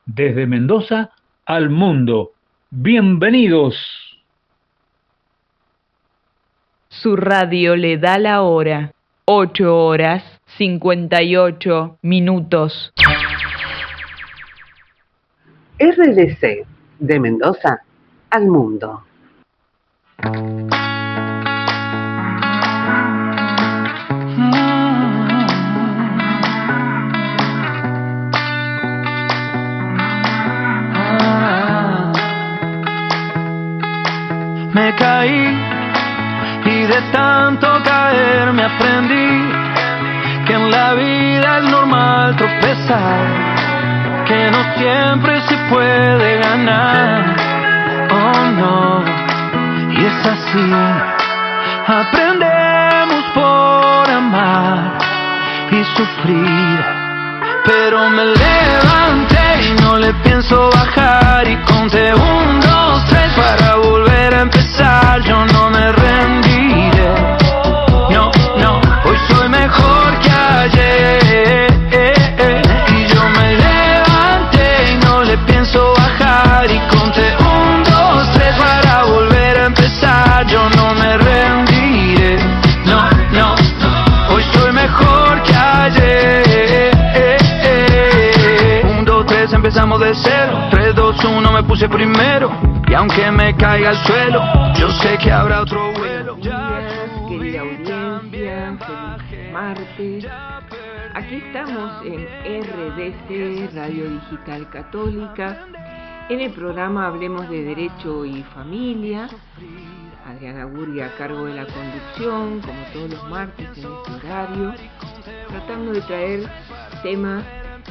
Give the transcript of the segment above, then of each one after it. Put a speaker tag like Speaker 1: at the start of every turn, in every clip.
Speaker 1: Desde Mendoza al mundo. Bienvenidos.
Speaker 2: Su radio le da la hora. 8:58.
Speaker 3: RDC, de Mendoza al mundo.
Speaker 4: Me caí y de tanto caer me aprendí que en la vida es normal tropezar, que no siempre se puede ganar, oh no, y es así, aprendemos por amar y sufrir, pero me levanté y no le pienso bajar y conté 1, 2, 3 para volver a empezar, yo no me rendiré, no, no, hoy soy mejor que ayer, y yo me levanté y no le pienso bajar y conté 1, 2, 3 para volver a empezar, yo no me rendiré, no, no, hoy soy mejor que ayer, 1, 2, 3 empezamos de cero, 3, 2, 1 me puse primero, y aunque me caiga al suelo, yo sé que habrá otro vuelo.
Speaker 2: Querida audiencia, feliz martes. Aquí estamos en RDC, Radio Digital Católica, en el programa Hablemos de Derecho y Familia. Adriana Gurri a cargo de la conducción, como todos los martes en este horario, tratando de traer temas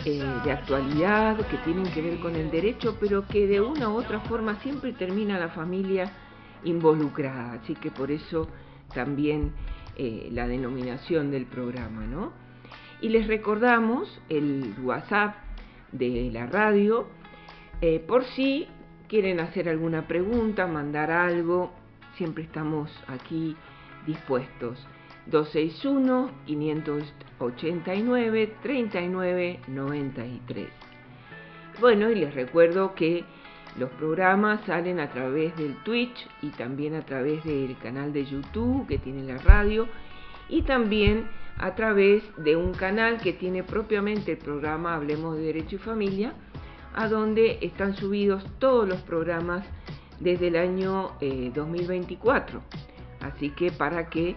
Speaker 2: de actualidad que tienen que ver con el derecho, pero que de una u otra forma siempre termina la familia involucrada, así que por eso también la denominación del programa, ¿no? Y les recordamos el WhatsApp de la radio, por si quieren hacer alguna pregunta, mandar algo, siempre estamos aquí dispuestos. 261-589-3993. Bueno, y les recuerdo que los programas salen a través del Twitch y también a través del canal de YouTube que tiene la radio y también a través de un canal que tiene propiamente el programa Hablemos de Derecho y Familia, a donde están subidos todos los programas desde el año 2024. Así que para que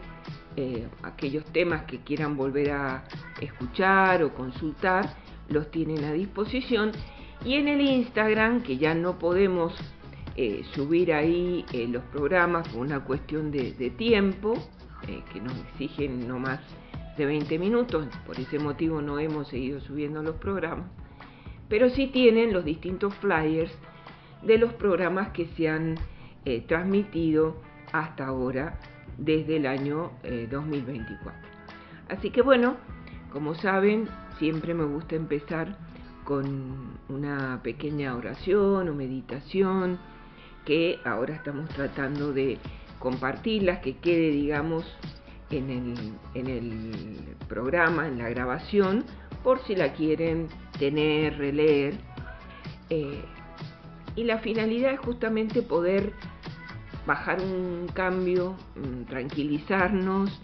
Speaker 2: aquellos temas que quieran volver a escuchar o consultar los tienen a disposición, y en el Instagram, que ya no podemos subir ahí los programas por una cuestión de tiempo, que nos exigen no más de 20 minutos, por ese motivo no hemos seguido subiendo los programas, pero sí tienen los distintos flyers de los programas que se han transmitido hasta ahora desde el año 2024. Así que bueno, como saben, siempre me gusta empezar con una pequeña oración o meditación que ahora estamos tratando de compartirlas, que quede, digamos, en el programa, en la grabación, por si la quieren tener, releer. Y la finalidad es justamente poder bajar un cambio, tranquilizarnos,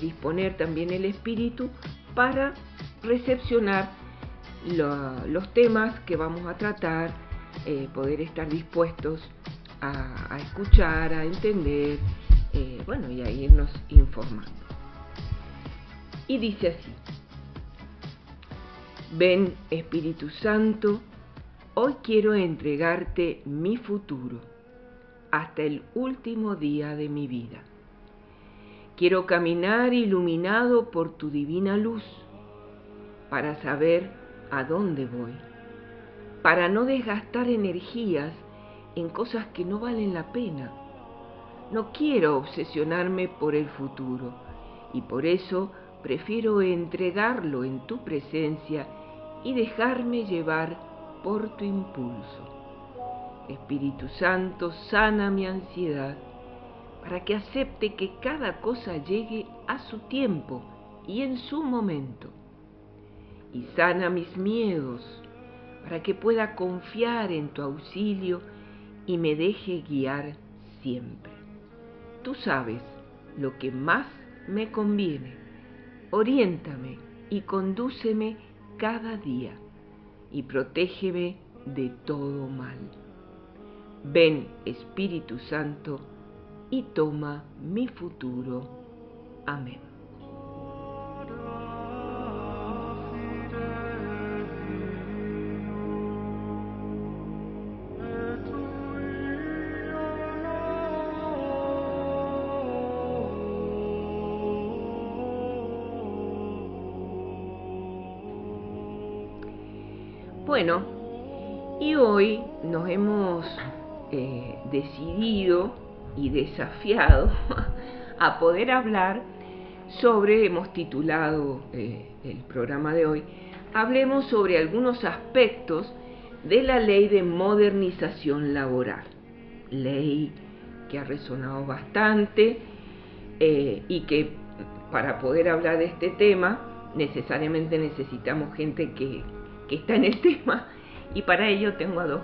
Speaker 2: disponer también el espíritu para recepcionar los temas que vamos a tratar, poder estar dispuestos a escuchar, a entender, bueno, y a irnos informando. Y dice así: ven, Espíritu Santo, hoy quiero entregarte mi futuro hasta el último día de mi vida. Quiero caminar iluminado por tu divina luz para saber a dónde voy, para no desgastar energías en cosas que no valen la pena. No quiero obsesionarme por el futuro y por eso prefiero entregarlo en tu presencia y dejarme llevar por tu impulso. Espíritu Santo, sana mi ansiedad para que acepte que cada cosa llegue a su tiempo y en su momento. Y sana mis miedos para que pueda confiar en tu auxilio y me deje guiar siempre. Tú sabes lo que más me conviene. Oriéntame y condúceme cada día y protégeme de todo mal. Ven, Espíritu Santo, y toma mi futuro. Amén. Bueno, y hoy nos hemos decidido y desafiado a poder hablar sobre, hemos titulado el programa de hoy, hablemos sobre algunos aspectos de la Ley de Modernización Laboral, ley que ha resonado bastante y que para poder hablar de este tema necesariamente necesitamos gente que está en el tema, y para ello tengo a dos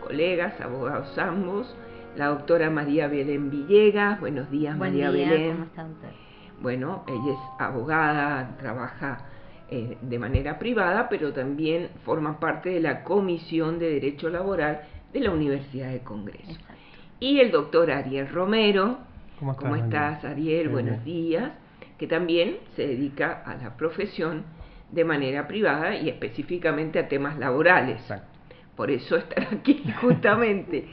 Speaker 2: colegas, abogados ambos, la doctora María Belén Villegas. Buenos días, María Belén.
Speaker 5: ¿Cómo está usted?
Speaker 2: Bueno, ella es abogada, trabaja de manera privada, pero también forma parte de la Comisión de Derecho Laboral de la Universidad de Congreso.
Speaker 5: Exacto.
Speaker 2: Y el doctor Ariel Romero.
Speaker 6: ¿Cómo
Speaker 2: estás, Ariel? Buenos días. Que también se dedica a la profesión de manera privada y específicamente a temas laborales.
Speaker 6: Exacto.
Speaker 2: Por eso están aquí justamente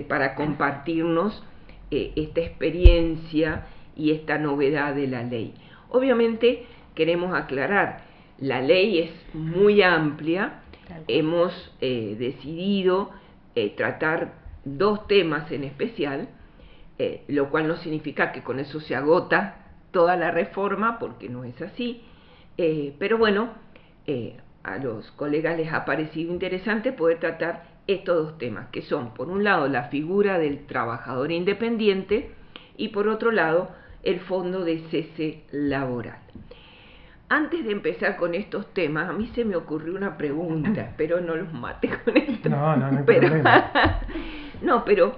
Speaker 2: para compartirnos esta experiencia y esta novedad de la ley. Obviamente queremos aclarar, la ley es muy amplia, hemos decidido tratar dos temas en especial, lo cual no significa que con eso se agota toda la reforma, porque no es así, pero bueno, a los colegas les ha parecido interesante poder tratar estos dos temas, que son, por un lado, la figura del trabajador independiente y por otro lado, el fondo de cese laboral. Antes de empezar con estos temas, a mí se me ocurrió una pregunta, espero no los mate con esto.
Speaker 6: No hay problema.
Speaker 2: No, pero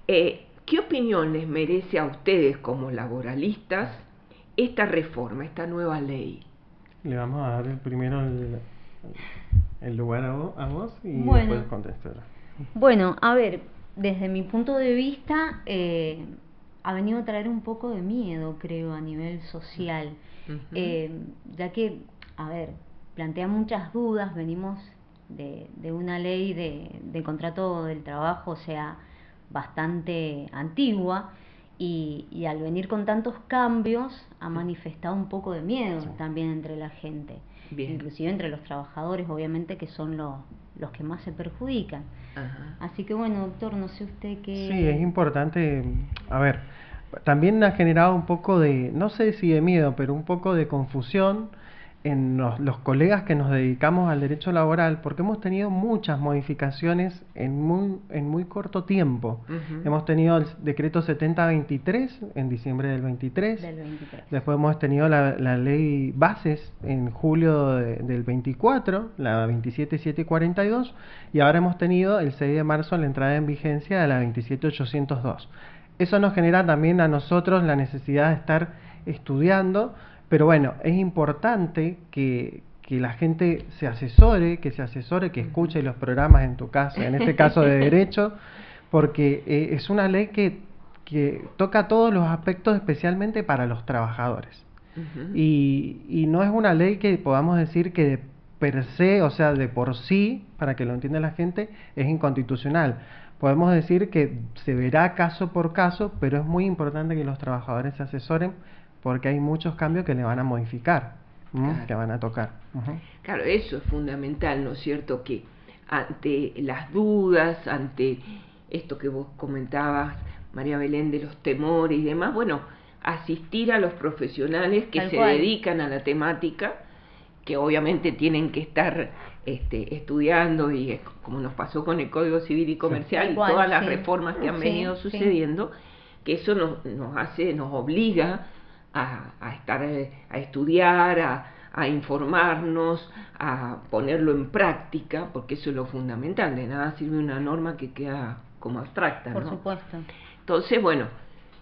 Speaker 2: ¿qué opinión les merece a ustedes como laboralistas esta reforma, esta nueva ley?
Speaker 6: Le vamos a dar primero el lugar a vos y
Speaker 5: Bueno.
Speaker 6: después contestar.
Speaker 5: Bueno, a ver, desde mi punto de vista, ha venido a traer un poco de miedo, creo, a nivel social, ya que, a ver, plantea muchas dudas, venimos de una ley de contrato del trabajo, o sea, bastante antigua, y al venir con tantos cambios ha manifestado un poco de miedo también entre la gente. Bien. Inclusive entre los trabajadores, obviamente, que son los que más se perjudican.
Speaker 2: Ajá.
Speaker 5: Así que bueno, doctor, no sé usted qué...
Speaker 6: Sí, es importante, a ver, también ha generado un poco de, no sé si de miedo, pero un poco de confusión en los colegas que nos dedicamos al derecho laboral, porque hemos tenido muchas modificaciones en muy corto tiempo. Hemos tenido el decreto 7023 en diciembre del 23. Después hemos tenido la ley bases en julio del 24, la 27742, y ahora hemos tenido el 6 de marzo la entrada en vigencia de la 27802. Eso nos genera también a nosotros la necesidad de estar estudiando. Pero bueno, es importante que la gente se asesore, que escuche los programas, en tu caso, en este caso de derecho, porque es una ley que toca todos los aspectos, especialmente para los trabajadores. Y no es una ley que podamos decir que de per se, o sea, de por sí, para que lo entienda la gente, es inconstitucional. Podemos decir que se verá caso por caso, pero es muy importante que los trabajadores se asesoren, porque hay muchos cambios que le van a modificar, claro, que van a tocar.
Speaker 2: Claro, eso es fundamental, ¿no es cierto? Que ante las dudas, ante esto que vos comentabas, María Belén, de los temores y demás, bueno, asistir a los profesionales que se dedican a la temática, que obviamente tienen que estar estudiando, y como nos pasó con el Código Civil y Comercial, y todas las reformas que han venido sucediendo, que eso nos obliga a estudiar, a a informarnos, a ponerlo en práctica, porque eso es lo fundamental. De nada sirve una norma que queda como abstracta,
Speaker 5: Por
Speaker 2: ¿no?
Speaker 5: supuesto.
Speaker 2: Entonces, bueno,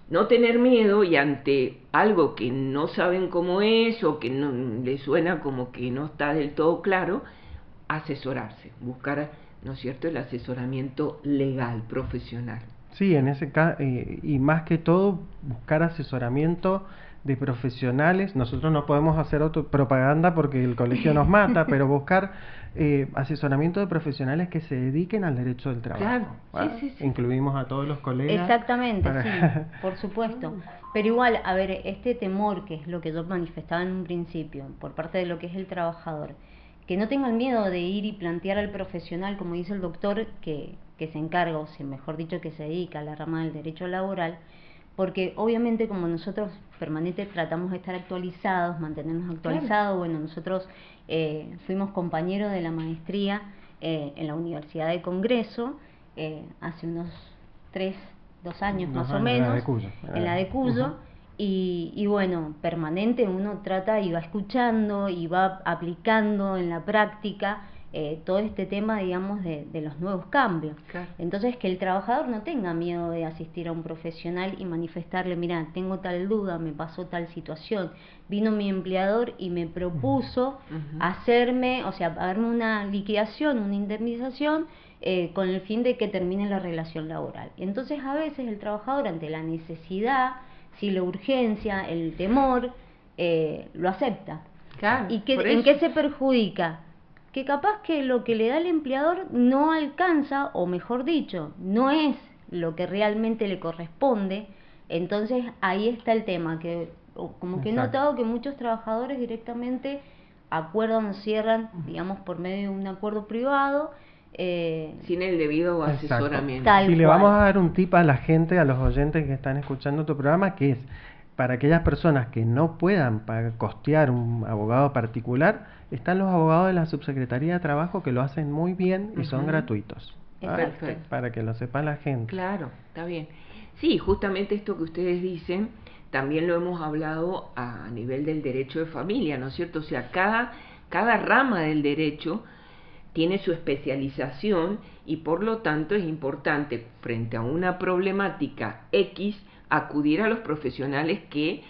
Speaker 2: no tener miedo, y ante algo que no saben cómo es o que no les suena como que no está del todo claro, asesorarse, buscar, ¿no es cierto?, el asesoramiento legal, profesional.
Speaker 6: Sí, en ese caso, y más que todo, buscar asesoramiento de profesionales. Nosotros no podemos hacer autopropaganda porque el colegio nos mata, pero buscar asesoramiento de profesionales que se dediquen al derecho del trabajo.
Speaker 2: Claro,
Speaker 6: ¿vale?
Speaker 2: sí.
Speaker 6: Incluimos a todos los colegas.
Speaker 5: Exactamente,
Speaker 6: para...
Speaker 5: sí, por supuesto. Pero igual, a ver, este temor, que es lo que yo manifestaba en un principio, por parte de lo que es el trabajador, que no tenga el miedo de ir y plantear al profesional, como dice el doctor, que se encarga, o sea, mejor dicho, que se dedica a la rama del derecho laboral, porque obviamente como nosotros permanentemente tratamos de estar actualizados, mantenernos actualizados, claro. Bueno, nosotros fuimos compañeros de la maestría en la Universidad de Congreso hace unos 2 años más o menos, en la de Cuyo, y bueno, permanente uno trata y va escuchando y va aplicando en la práctica todo este tema, digamos, de los nuevos cambios. Claro. Entonces, que el trabajador no tenga miedo de asistir a un profesional y manifestarle, mira, tengo tal duda, me pasó tal situación, vino mi empleador y me propuso hacerme, o sea, pagarme una liquidación, una indemnización, con el fin de que termine la relación laboral. Entonces, a veces el trabajador, ante la necesidad, si la urgencia, el temor, lo acepta.
Speaker 2: Claro,
Speaker 5: ¿Y en qué se perjudica? Que capaz que lo que le da el empleador no alcanza, o mejor dicho, no es lo que realmente le corresponde. Entonces ahí está el tema, que como que he notado que muchos trabajadores directamente acuerdan o cierran, digamos, por medio de un acuerdo privado,
Speaker 2: sin el debido asesoramiento.
Speaker 6: Si le vamos a dar un tip a la gente, a los oyentes que están escuchando tu programa, que es para aquellas personas que no puedan costear un abogado particular, están los abogados de la Subsecretaría de Trabajo que lo hacen muy bien y son gratuitos.
Speaker 2: Perfecto.
Speaker 6: Para que lo sepa la gente.
Speaker 2: Claro, está bien. Sí, justamente esto que ustedes dicen, también lo hemos hablado a nivel del derecho de familia, ¿no es cierto? O sea, cada rama del derecho tiene su especialización y por lo tanto es importante, frente a una problemática X, acudir a los profesionales que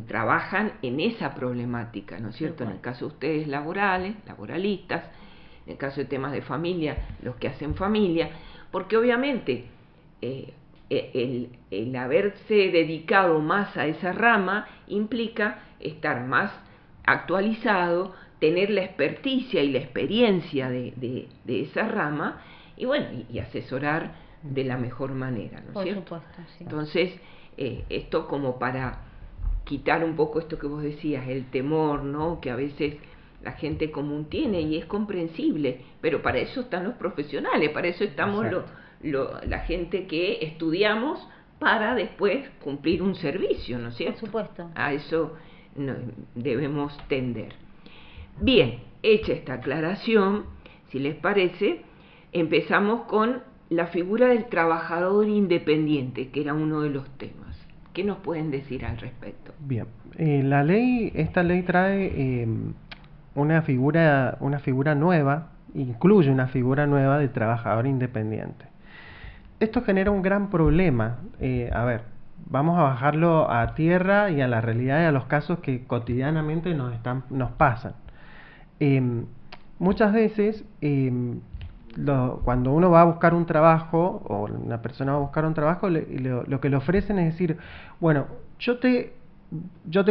Speaker 2: trabajan en esa problemática, ¿no es cierto? En el caso de ustedes laboralistas, en el caso de temas de familia, los que hacen familia, porque obviamente el haberse dedicado más a esa rama implica estar más actualizado, tener la experticia y la experiencia de esa rama, y bueno, y asesorar de la mejor manera, ¿no es cierto?
Speaker 5: Por supuesto, sí.
Speaker 2: Entonces, esto como para quitar un poco esto que vos decías, el temor, ¿no?, que a veces la gente común tiene, y es comprensible, pero para eso están los profesionales, para eso estamos la gente que estudiamos para después cumplir un servicio, ¿no es cierto?
Speaker 5: Por supuesto.
Speaker 2: A eso debemos tender. Bien, hecha esta aclaración, si les parece, empezamos con la figura del trabajador independiente, que era uno de los temas. ¿Qué nos pueden decir al respecto?
Speaker 6: Bien, esta ley trae una figura nueva, incluye una figura nueva de trabajador independiente. Esto genera un gran problema. A ver, vamos a bajarlo a tierra y a la realidad y a los casos que cotidianamente nos pasan. Muchas veces, cuando uno va a buscar un trabajo, o una persona va a buscar un trabajo, lo que le ofrecen es decir, bueno, yo te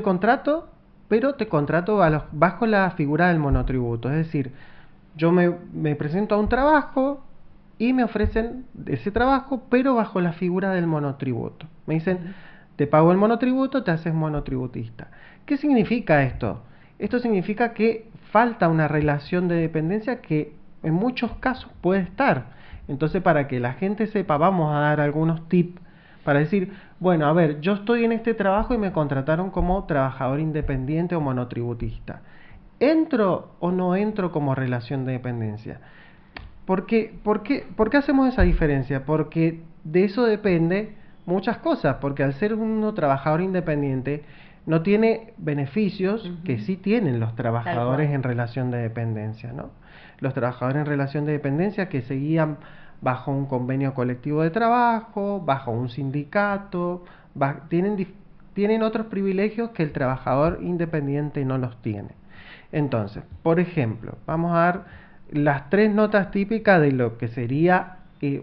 Speaker 6: contrato, pero te contrato bajo la figura del monotributo. Es decir, yo me presento a un trabajo y me ofrecen ese trabajo, pero bajo la figura del monotributo. Me dicen, te pago el monotributo, te haces monotributista. ¿Qué significa esto? Esto significa que falta una relación de dependencia que en muchos casos puede estar. Entonces, para que la gente sepa, vamos a dar algunos tips para decir, bueno, a ver, yo estoy en este trabajo y me contrataron como trabajador independiente o monotributista. ¿Entro o no entro como relación de dependencia? ¿Por qué hacemos esa diferencia? Porque de eso depende muchas cosas, porque al ser uno trabajador independiente, no tiene beneficios que sí tienen los trabajadores en relación de dependencia, ¿no? Los trabajadores en relación de dependencia que seguían bajo un convenio colectivo de trabajo, bajo un sindicato, tienen otros privilegios que el trabajador independiente no los tiene. Entonces, por ejemplo, vamos a dar las 3 notas típicas de lo que sería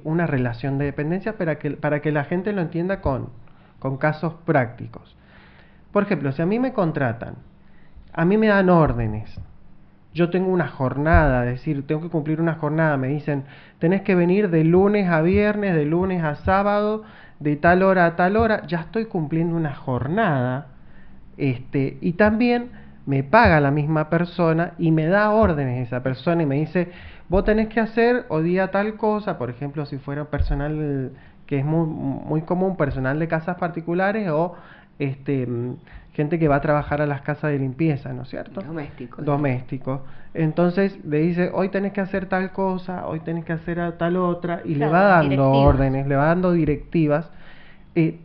Speaker 6: una relación de dependencia para que la gente lo entienda con casos prácticos. Por ejemplo, si a mí me contratan, a mí me dan órdenes, yo tengo una jornada, es decir, tengo que cumplir una jornada, me dicen, tenés que venir de lunes a viernes, de lunes a sábado, de tal hora a tal hora, ya estoy cumpliendo una jornada, y también me paga la misma persona y me da órdenes esa persona y me dice, vos tenés que hacer hoy día tal cosa, por ejemplo, si fuera personal, que es muy, muy común, personal de casas particulares o gente que va a trabajar a las casas de limpieza, ¿no es cierto? Doméstico. Entonces le dice, hoy tenés que hacer tal cosa, hoy tenés que hacer tal otra, y le va dando órdenes, le va dando directivas.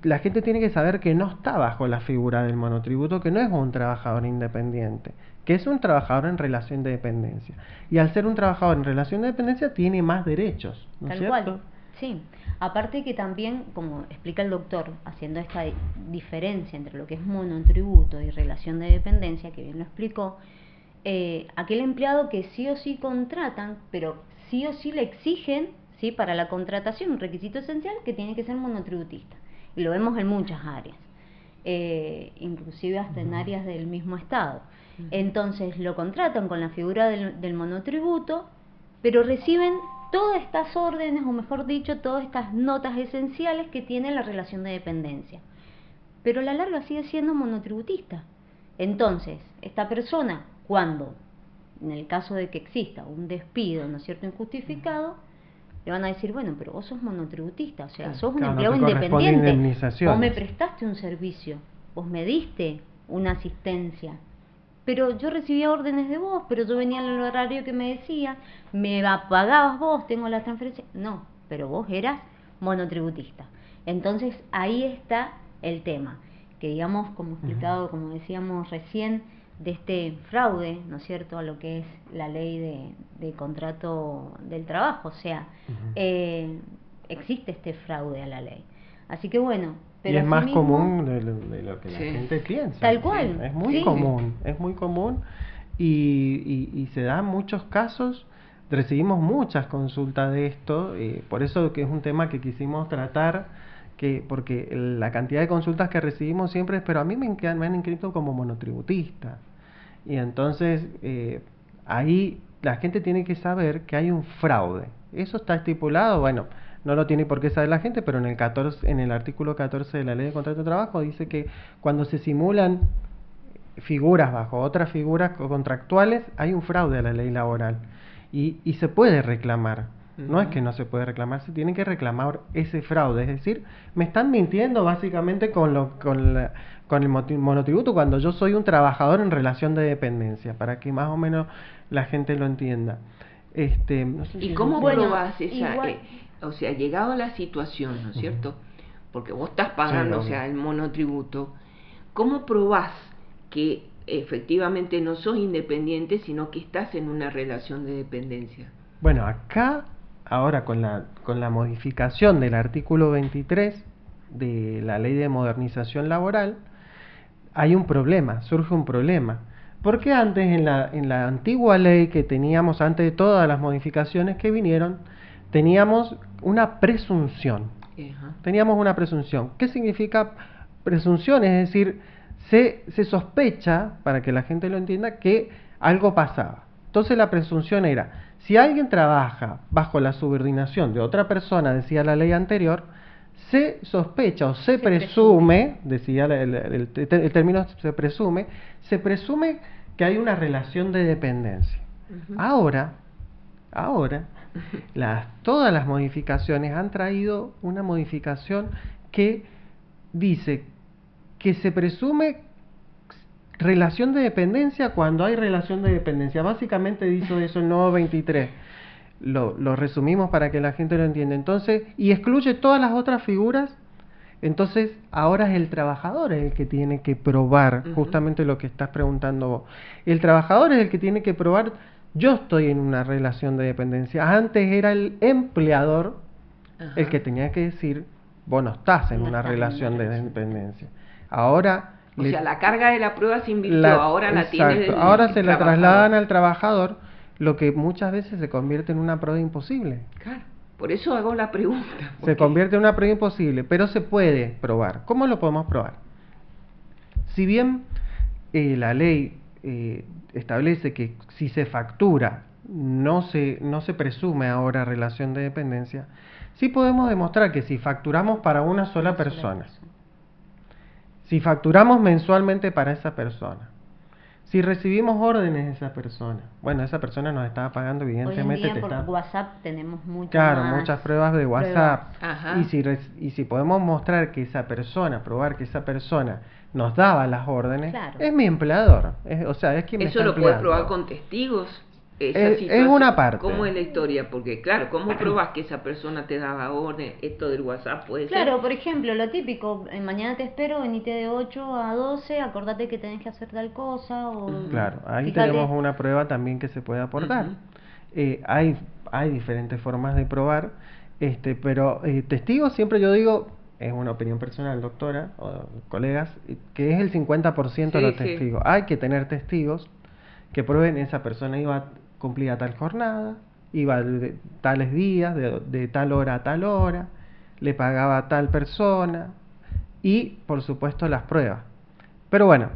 Speaker 6: La gente tiene que saber que no está bajo la figura del monotributo, que no es un trabajador independiente, que es un trabajador en relación de dependencia. Y al ser un trabajador en relación de dependencia tiene más derechos, ¿no es cierto?
Speaker 5: Cual. Sí, aparte que también, como explica el doctor, haciendo esta diferencia entre lo que es monotributo y relación de dependencia, que bien lo explicó, aquel empleado que sí o sí contratan, pero sí o sí le exigen, ¿sí?, para la contratación, un requisito esencial, que tiene que ser monotributista. Y lo vemos en muchas áreas, inclusive hasta en áreas del mismo Estado. Entonces lo contratan con la figura del monotributo, pero reciben todas estas órdenes, o mejor dicho, todas estas notas esenciales que tiene la relación de dependencia. Pero a la larga sigue siendo monotributista. Entonces, esta persona, cuando, en el caso de que exista un despido, ¿no es cierto?, injustificado, le van a decir, bueno, pero vos sos monotributista, o sea, sos un empleado independiente, vos me prestaste un servicio, vos me diste una asistencia, pero yo recibía órdenes de vos, pero yo venía en el horario que me decía, me pagabas vos, tengo la transferencia. No, pero vos eras monotributista. Entonces ahí está el tema, que digamos, como explicado, como decíamos recién, de este fraude, ¿no es cierto?, a lo que es la ley de contrato del trabajo, o sea, existe este fraude a la ley. Así que bueno, pero
Speaker 6: y es más común de lo que la gente piensa.
Speaker 5: Tal cual.
Speaker 6: Es muy común y se dan muchos casos. Recibimos muchas consultas de esto, por eso que es un tema que quisimos tratar, porque la cantidad de consultas que recibimos siempre es, pero a mí me han inscrito como monotributista. Y entonces ahí la gente tiene que saber que hay un fraude. Eso está estipulado, bueno, no lo tiene por qué saber la gente, pero en el artículo 14 de la Ley de Contrato de Trabajo dice que cuando se simulan figuras bajo otras figuras contractuales, hay un fraude a la ley laboral. Y se puede reclamar. No es que no se puede reclamar, se tiene que reclamar ese fraude. Es decir, me están mintiendo básicamente con el monotributo cuando yo soy un trabajador en relación de dependencia, para que más o menos la gente lo entienda.
Speaker 2: No sé. ¿Y cómo probás esa? O sea, llegado a la situación, ¿no es cierto? Porque vos estás pagando, sí, o sea, el monotributo. ¿Cómo probás que efectivamente no sos independiente, sino que estás en una relación de dependencia?
Speaker 6: Bueno, acá, ahora con la modificación del artículo 23 de la Ley de Modernización Laboral, hay un problema, surge un problema. Porque antes, en la antigua ley que teníamos, antes de todas las modificaciones que vinieron, teníamos una presunción. Teníamos una presunción. ¿Qué significa presunción? Es decir, se sospecha, para que la gente lo entienda, que algo pasaba. Entonces la presunción era, si alguien trabaja bajo la subordinación de otra persona, decía la ley anterior, se sospecha o se presume, decía el término se presume que hay una relación de dependencia. Ahora, todas las modificaciones han traído una modificación que dice que se presume relación de dependencia cuando hay relación de dependencia. Básicamente dice eso el nuevo 23. Lo resumimos para que la gente lo entienda. Entonces, y excluye todas las otras figuras Entonces, ahora es el trabajador el que tiene que probar justamente lo que estás preguntando vos. El trabajador es el que tiene que probar, yo estoy en una relación de dependencia. Antes era el empleador el que tenía que decir, vos no estás en una relación de dependencia. Ahora...
Speaker 2: O sea, la carga de la prueba se invirtió, ahora la tiene el
Speaker 6: ahora se la
Speaker 2: trabajador.
Speaker 6: trasladan al trabajador, lo que muchas veces se convierte en una prueba imposible.
Speaker 2: Claro, por eso hago la pregunta.
Speaker 6: Se convierte en una prueba imposible, pero se puede probar. ¿Cómo lo podemos probar? Si bien la ley establece que si se factura no se presume ahora relación de dependencia, sí podemos demostrar que si facturamos para una sola persona, si facturamos mensualmente para esa persona, si recibimos órdenes de esa persona, bueno, esa persona nos estaba pagando, evidentemente.
Speaker 5: Hoy en día por WhatsApp tenemos
Speaker 6: muchas pruebas de WhatsApp.
Speaker 2: Ajá.
Speaker 6: Y si podemos mostrar que esa persona, probar que esa persona nos daba las órdenes,
Speaker 5: claro,
Speaker 6: es mi empleador. O sea, es quien me está
Speaker 2: Eso lo puede
Speaker 6: empleando.
Speaker 2: probar con testigos.
Speaker 6: Es una parte.
Speaker 2: ¿Cómo es la historia? Porque claro, ¿cómo probás que esa persona te daba orden? Esto del WhatsApp puede ser.
Speaker 5: Claro, por ejemplo, lo típico, mañana te espero, venite de 8 a 12, acordate que tenés que hacer tal cosa. O
Speaker 6: Claro, ahí
Speaker 5: fíjate.
Speaker 6: tenemos una prueba también que se puede aportar. Hay diferentes formas de probar, pero testigos, siempre yo digo, es una opinión personal, doctora o colegas, que es el 50% de los testigos. Hay que tener testigos que prueben esa persona cumplía tal jornada, iba de tales días, de tal hora a tal hora, le pagaba a tal persona y, por supuesto, las pruebas. Pero bueno,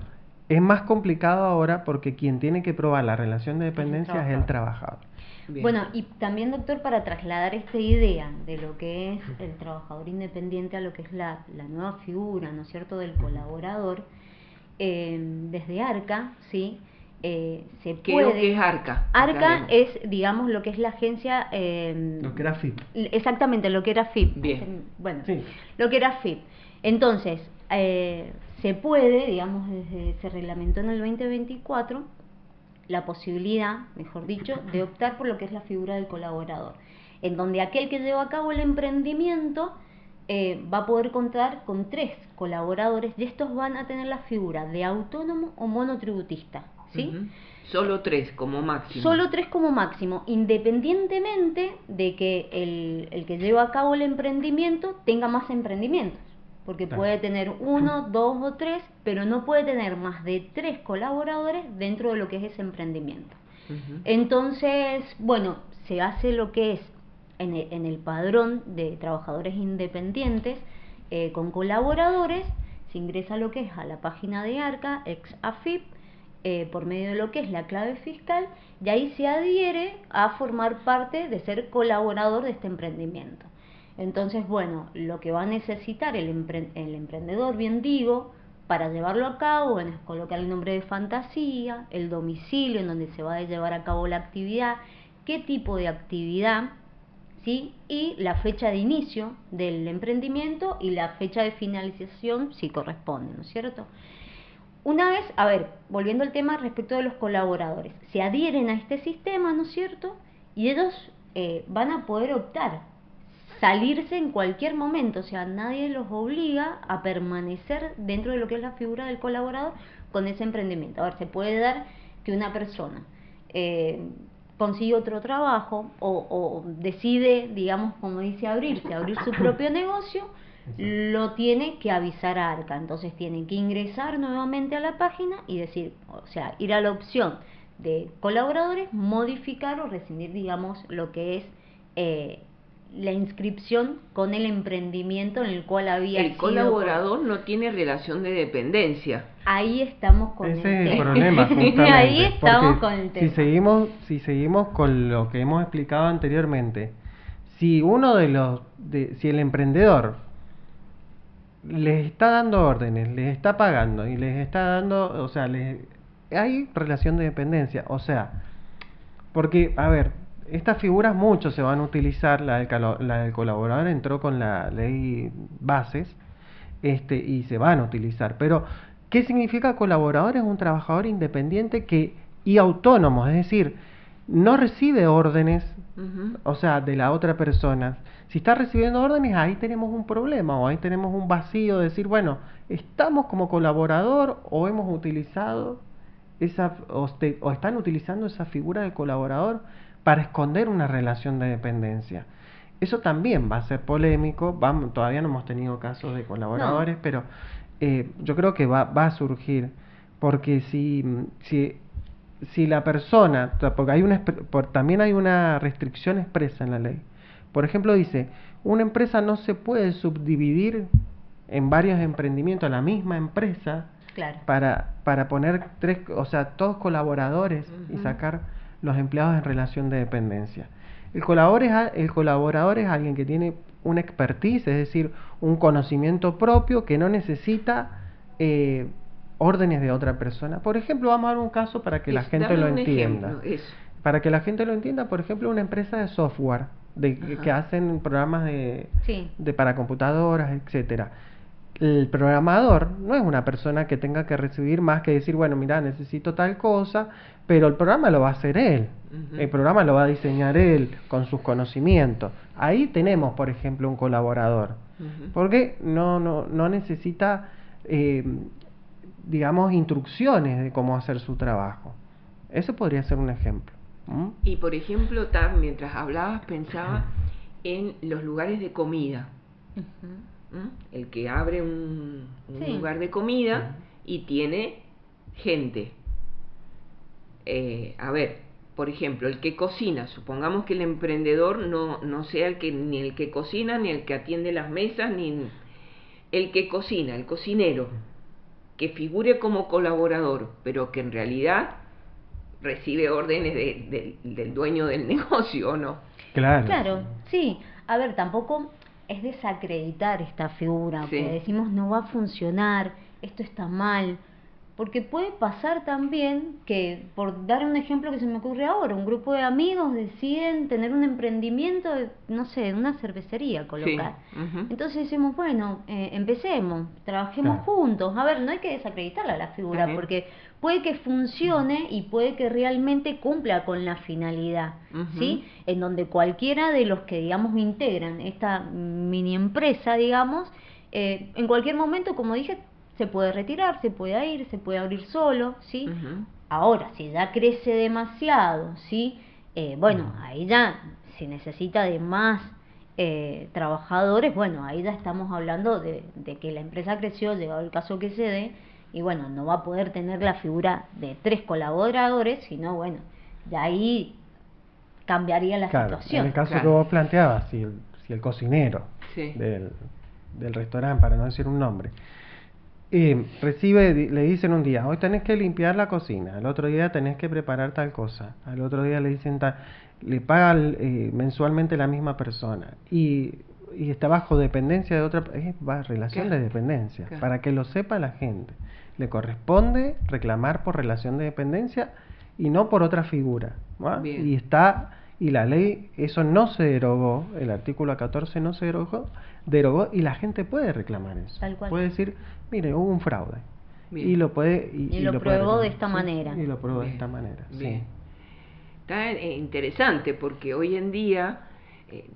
Speaker 6: es más complicado ahora porque quien tiene que probar la relación de dependencia es el trabajador.
Speaker 2: Bien.
Speaker 5: Bueno, y también, doctor, para trasladar esta idea de lo que es el trabajador independiente a lo que es la nueva figura, ¿no es cierto?, del colaborador, desde ARCA, ¿sí?, se
Speaker 2: ¿Qué
Speaker 5: puede...
Speaker 2: es lo que es ARCA?
Speaker 5: ARCA es, digamos, lo que es la agencia...
Speaker 6: Lo que era FIP.
Speaker 5: Exactamente, lo que era FIP.
Speaker 2: Bien.
Speaker 5: Bueno,
Speaker 6: Sí.
Speaker 5: lo que era FIP. Entonces, se puede, digamos, se reglamentó en el 2024 la posibilidad, mejor dicho, de optar por lo que es la figura del colaborador, en donde aquel que lleva a cabo el emprendimiento va a poder contar con 3 colaboradores y estos van a tener la figura de autónomo o monotributista, ¿sí?
Speaker 2: Solo 3 como máximo.
Speaker 5: Solo 3 como máximo, independientemente de que el que lleva a cabo el emprendimiento tenga más emprendimientos, porque puede tener 1, 2 o 3, pero no puede tener más de 3 colaboradores dentro de lo que es ese emprendimiento. Entonces, bueno, se hace lo que es en el padrón de trabajadores independientes con colaboradores, se ingresa lo que es a la página de ARCA, ex AFIP, por medio de lo que es la clave fiscal, y ahí se adhiere a formar parte de ser colaborador de este emprendimiento. Entonces, bueno, lo que va a necesitar el emprendedor, bien digo, para llevarlo a cabo, bueno, es colocar el nombre de fantasía, el domicilio en donde se va a llevar a cabo la actividad, qué tipo de actividad, ¿sí?, y la fecha de inicio del emprendimiento y la fecha de finalización si corresponde, ¿no es cierto? Una vez, a ver, volviendo al tema respecto de los colaboradores, se adhieren a este sistema, ¿no es cierto?, y ellos van a poder optar, salirse en cualquier momento, o sea, nadie los obliga a permanecer dentro de lo que es la figura del colaborador con ese emprendimiento. A ver, se puede dar que una persona consigue otro trabajo o decide, digamos, como dice, abrir su propio negocio, lo tiene que avisar a ARCA. Entonces tienen que ingresar nuevamente a la página y decir, o sea, ir a la opción de colaboradores, modificar o rescindir, digamos, lo que es la inscripción con el emprendimiento en el cual había
Speaker 2: el colaborador no tiene relación de dependencia.
Speaker 5: Ahí estamos con
Speaker 6: ese
Speaker 5: el tema.
Speaker 6: es el problema, justamente.
Speaker 5: Ahí estamos
Speaker 6: porque
Speaker 5: con el tema.
Speaker 6: Si seguimos con lo que hemos explicado anteriormente, si si el emprendedor les está dando órdenes, les está pagando y les está dando, o sea, hay relación de dependencia, o sea, porque, a ver, estas figuras mucho se van a utilizar, la del colaborador entró con la ley bases, y se van a utilizar, pero ¿qué significa colaborador? Es un trabajador independiente y autónomo, es decir, no recibe órdenes,
Speaker 2: Ujú.
Speaker 6: o sea, de la otra persona. Si está recibiendo órdenes, ahí tenemos un problema o ahí tenemos un vacío de decir, bueno, estamos como colaborador o hemos utilizado o están utilizando esa figura de colaborador para esconder una relación de dependencia. Eso también va a ser polémico. Todavía no hemos tenido casos de colaboradores,
Speaker 2: No.
Speaker 6: pero yo creo que va a surgir, porque si la persona, porque también hay una restricción expresa en la ley. Por ejemplo, dice, una empresa no se puede subdividir en varios emprendimientos a la misma empresa,
Speaker 5: Claro.
Speaker 6: para poner todos colaboradores y
Speaker 2: Ujú.
Speaker 6: sacar los empleados en relación de dependencia. El colaborador es alguien que tiene una expertise, es decir, un conocimiento propio que no necesita órdenes de otra persona. Por ejemplo, vamos a dar un caso para que la gente
Speaker 2: Dame
Speaker 6: lo
Speaker 2: un
Speaker 6: entienda.
Speaker 2: ejemplo, eso.
Speaker 6: Para que la gente lo entienda, por ejemplo, una empresa de software que
Speaker 2: Ajá.
Speaker 6: hacen programas
Speaker 5: Sí.
Speaker 6: para computadoras, etcétera. El programador no es una persona que tenga que recibir más que decir, bueno, mira, necesito tal cosa, pero el programa lo va a hacer él.
Speaker 2: Ujú.
Speaker 6: El programa lo va a diseñar él con sus conocimientos. Ahí tenemos, por ejemplo, un colaborador,
Speaker 2: Ujú.
Speaker 6: porque no necesita, digamos, instrucciones de cómo hacer su trabajo. Ese podría ser un ejemplo. ¿Mm?
Speaker 2: Y por ejemplo, mientras hablabas pensaba en los lugares de comida.
Speaker 5: Ujú.
Speaker 2: ¿Mm? El que abre un
Speaker 5: Sí.
Speaker 2: lugar de comida y tiene gente. A ver, por ejemplo, el que cocina, supongamos que el emprendedor no sea ni el que cocina, ni el que atiende las mesas, ni el que cocina, el cocinero, que figure como colaborador, pero que en realidad recibe órdenes del dueño del negocio, ¿o no?
Speaker 6: Claro.
Speaker 5: Claro, sí. A ver, tampoco es desacreditar esta figura,
Speaker 2: Sí.
Speaker 5: que decimos no va a funcionar, esto está mal, porque puede pasar también que, por dar un ejemplo que se me ocurre ahora, un grupo de amigos deciden tener un emprendimiento, no sé, una cervecería colocar.
Speaker 2: Sí. Ujú.
Speaker 5: Entonces decimos, bueno, empecemos, trabajemos
Speaker 6: Claro.
Speaker 5: juntos. A ver, no hay que desacreditarla a la figura,
Speaker 2: Ujú.
Speaker 5: porque puede que funcione y puede que realmente cumpla con la finalidad,
Speaker 2: Ujú.
Speaker 5: ¿sí? En donde cualquiera de los que, digamos, integran esta mini empresa, digamos, en cualquier momento, como dije, se puede retirar, se puede ir, se puede abrir solo, ¿sí?
Speaker 2: Ujú.
Speaker 5: Ahora, si ya crece demasiado, ¿sí? Bueno, ahí ya se necesita de más trabajadores, bueno, ahí ya estamos hablando de que la empresa creció, llegado el caso que se dé, y bueno, no va a poder tener la figura de 3 colaboradores, sino bueno, ya ahí cambiaría la
Speaker 6: Claro,
Speaker 5: situación.
Speaker 6: en el caso
Speaker 2: Claro.
Speaker 6: que vos planteabas, si el cocinero
Speaker 2: Sí.
Speaker 6: del restaurante, para no decir un nombre, le dicen un día, hoy tenés que limpiar la cocina, al otro día tenés que preparar tal cosa, al otro día le dicen le pagan mensualmente la misma persona y está bajo dependencia de otra, relación
Speaker 2: Claro.
Speaker 6: de dependencia,
Speaker 2: Claro.
Speaker 6: para que lo sepa la gente. Le corresponde reclamar por relación de dependencia y no por otra figura, ¿va?
Speaker 2: Bien.
Speaker 6: Y la ley, eso no se derogó, el artículo 14 no se derogó y la gente puede reclamar eso.
Speaker 5: Tal cual.
Speaker 6: Puede decir, mire, hubo un fraude.
Speaker 2: Bien.
Speaker 6: Y lo puede
Speaker 5: Y lo
Speaker 6: puede
Speaker 5: probó
Speaker 6: reclamar,
Speaker 5: de esta
Speaker 6: ¿sí?
Speaker 5: manera.
Speaker 6: Y lo probó de
Speaker 2: Bien.
Speaker 6: esta manera,
Speaker 2: Bien.
Speaker 6: sí.
Speaker 2: Está interesante porque hoy en día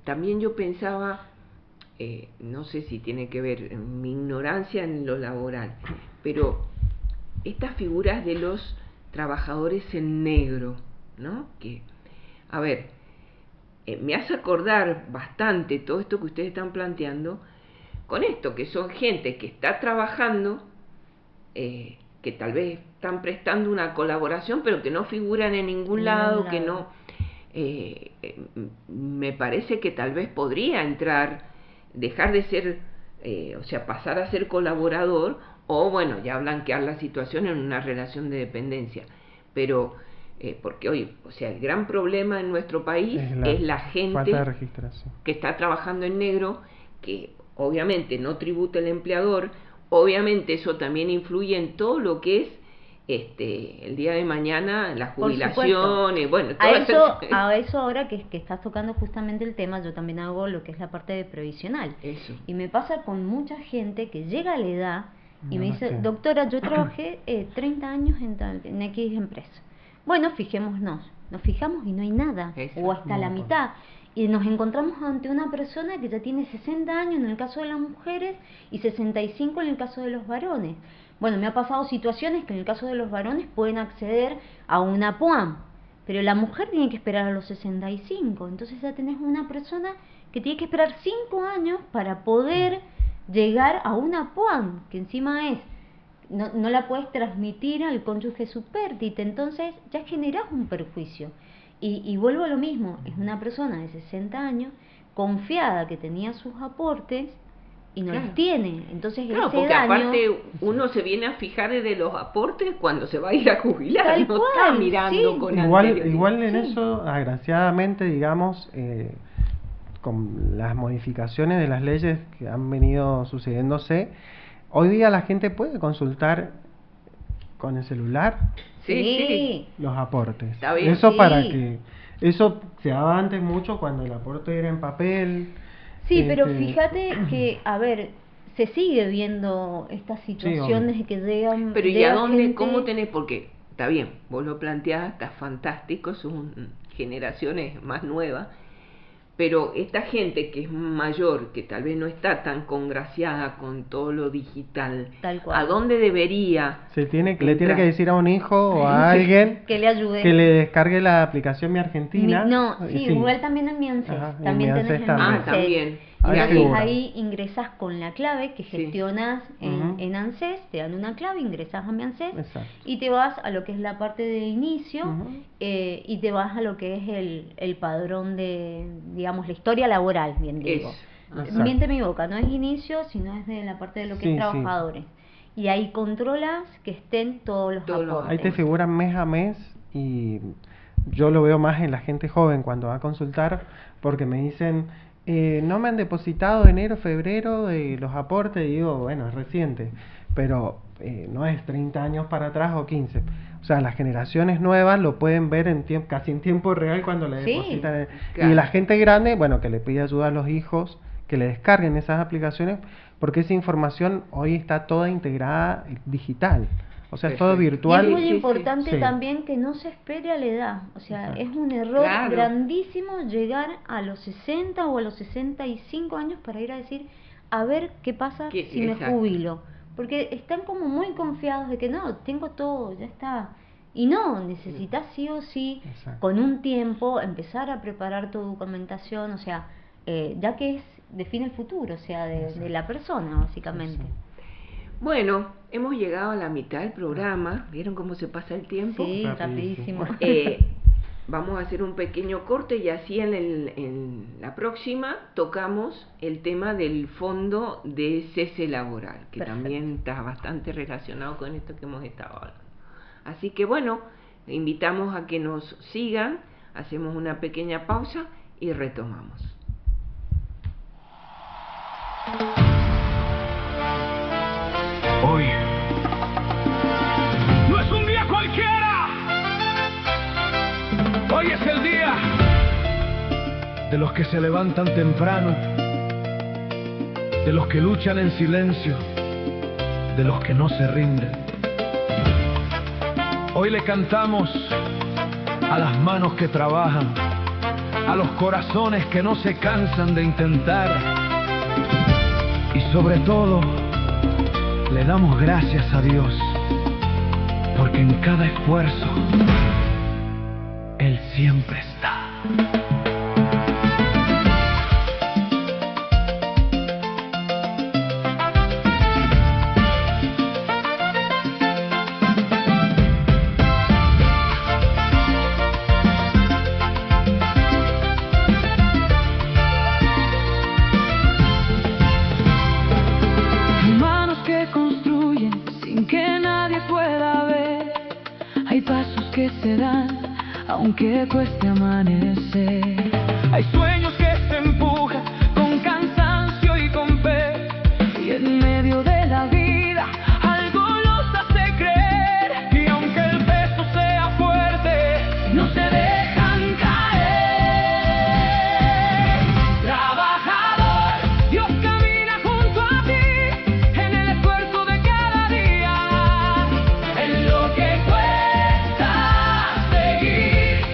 Speaker 2: también yo pensaba, no sé si tiene que ver mi ignorancia en lo laboral, pero estas figuras de los trabajadores en negro, ¿no? Que, a ver, me hace acordar bastante todo esto que ustedes están planteando con esto, que son gente que está trabajando, que tal vez están prestando una colaboración, pero que no figuran en ningún lado, que no... me parece que tal vez podría entrar, dejar de ser, o sea, pasar a ser colaborador, o bueno, ya blanquear la situación en una relación de dependencia. Pero, porque hoy, o sea, el gran problema en nuestro país es la gente
Speaker 6: falta de registración.
Speaker 2: que está trabajando en negro, que obviamente no tributa el empleador, obviamente eso también influye en todo lo que es el día de mañana, las
Speaker 5: Por
Speaker 2: jubilaciones,
Speaker 5: supuesto.
Speaker 2: bueno,
Speaker 5: A eso ahora que estás tocando justamente el tema, yo también hago lo que es la parte de previsional.
Speaker 2: Eso.
Speaker 5: Y me pasa con mucha gente que llega a la edad y me
Speaker 6: No,
Speaker 5: dice,
Speaker 6: ¿qué?
Speaker 5: doctora, yo trabajé 30 años en X empresa. Bueno, fijémonos, nos fijamos y no hay nada,
Speaker 2: Exacto.
Speaker 5: o hasta la mitad. Y nos encontramos ante una persona que ya tiene 60 años en el caso de las mujeres y 65 en el caso de los varones. Bueno, me ha pasado situaciones que en el caso de los varones pueden acceder a una PUAM, pero la mujer tiene que esperar a los 65. Entonces ya tenés una persona que tiene que esperar 5 años para poder llegar a una PUAM, que encima es, no la puedes transmitir al cónyuge supérstite. Entonces ya generás un perjuicio. Y vuelvo a lo mismo, es una persona de 60 años confiada que tenía sus aportes y no los tiene. Entonces
Speaker 2: Claro,
Speaker 5: ese
Speaker 2: porque
Speaker 5: daño,
Speaker 2: aparte uno se viene a fijar de los aportes cuando se va a ir a jubilar,
Speaker 5: Tal
Speaker 2: no
Speaker 5: cual,
Speaker 2: está mirando
Speaker 5: sí.
Speaker 2: con
Speaker 6: Igual en
Speaker 5: Sí.
Speaker 6: eso, agraciadamente, digamos, con las modificaciones de las leyes que han venido sucediéndose, hoy día la gente puede consultar con el celular
Speaker 2: Sí.
Speaker 6: los aportes.
Speaker 2: Está bien.
Speaker 6: Eso
Speaker 5: Sí.
Speaker 6: para que eso se daba antes mucho cuando el aporte era en papel.
Speaker 5: Sí, pero
Speaker 6: este,
Speaker 5: fíjate que, a ver, se sigue viendo estas situaciones de que llegan...
Speaker 2: Pero ¿y
Speaker 5: llega
Speaker 2: a dónde,
Speaker 5: gente-
Speaker 2: cómo tenés? Porque está bien, vos lo planteás, está fantástico, son generaciones más nuevas, pero esta gente que es mayor, que tal vez no está tan congraciada con todo lo digital,
Speaker 5: Tal cual.
Speaker 2: ¿a dónde debería?
Speaker 6: le tiene que
Speaker 2: entrar?
Speaker 6: decir a un hijo o a alguien
Speaker 5: que le ayude.
Speaker 6: que le descargue la aplicación Mi Argentina.
Speaker 5: No, sí, igual también en mi ANSES.
Speaker 6: Ajá, en
Speaker 5: También
Speaker 6: Mi
Speaker 5: tenés
Speaker 6: ANSES
Speaker 5: el
Speaker 6: también.
Speaker 2: Ah,
Speaker 5: ANSES.
Speaker 2: también.
Speaker 5: Y
Speaker 6: Ahí
Speaker 5: entonces
Speaker 6: figura.
Speaker 5: ahí ingresas con la clave que
Speaker 2: Sí.
Speaker 5: gestionas
Speaker 6: Ujú.
Speaker 5: en ANSES, te dan una clave, ingresas a mi ANSES
Speaker 6: Exacto.
Speaker 5: y te vas a lo que es la parte de inicio
Speaker 6: Ujú.
Speaker 5: y te vas a lo que es el padrón de, digamos, la historia laboral, bien digo.
Speaker 6: Exacto.
Speaker 5: Miente mi boca, no es inicio, sino es de la parte de lo que
Speaker 6: Sí,
Speaker 5: es
Speaker 6: sí.
Speaker 5: trabajadores. Y ahí controlas que estén todos los
Speaker 2: Todos los
Speaker 5: aportes.
Speaker 6: Ahí te figuran mes a mes y yo lo veo más en la gente joven cuando va a consultar porque me dicen, no me han depositado enero, febrero de los aportes, y digo, bueno, es reciente, pero no es 30 años para atrás o 15. O sea, las generaciones nuevas lo pueden ver casi en tiempo real cuando le
Speaker 5: Sí,
Speaker 6: depositan.
Speaker 2: claro.
Speaker 6: Y la gente grande, bueno, que le pide ayuda a los hijos, que le descarguen esas aplicaciones, porque esa información hoy está toda integrada digital. O sea, es todo
Speaker 2: Perfecto.
Speaker 6: virtual.
Speaker 5: Y es muy
Speaker 2: Sí, sí,
Speaker 5: importante
Speaker 6: sí.
Speaker 5: también que no se espere a la edad. O sea,
Speaker 6: Exacto.
Speaker 5: es un error
Speaker 2: Claro.
Speaker 5: grandísimo llegar a los 60 o a los 65 años para ir a decir, a ver qué pasa
Speaker 2: Que-
Speaker 5: si me
Speaker 2: exacto.
Speaker 5: jubilo. Porque están como muy confiados de que no, tengo todo, ya está. Y no, necesitas sí o sí,
Speaker 6: Exacto.
Speaker 5: con un tiempo, empezar a preparar tu documentación, o sea, ya que define el futuro, o sea, de la persona, básicamente.
Speaker 2: Bueno, hemos llegado a la mitad del programa. ¿Vieron cómo se pasa el tiempo?
Speaker 5: Sí,
Speaker 6: Rapidísimo.
Speaker 5: rapidísimo.
Speaker 2: Vamos a hacer un pequeño corte y así en la próxima tocamos el tema del fondo de cese laboral, que
Speaker 5: Perfecto.
Speaker 2: también está bastante relacionado con esto que hemos estado hablando. Así que bueno, invitamos a que nos sigan, hacemos una pequeña pausa y retomamos.
Speaker 7: Hoy no es un día cualquiera. Hoy es el día de los que se levantan temprano, de los que luchan en silencio, de los que no se rinden. Hoy le cantamos a las manos que trabajan, a los corazones que no se cansan de intentar, y sobre todo le damos gracias a Dios, porque en cada esfuerzo Él siempre está.
Speaker 8: Hay manos que construyen sin que nadie pueda ver. Hay pasos que se dan aunque cueste amanecer. Hay sueños que se empujan con cansancio y con fe. Y en medio de la vida algo los hace creer. Y aunque el peso sea fuerte, no se dejan caer. Trabajador, Dios camina junto a ti en el esfuerzo de cada día. En lo que cuesta seguir,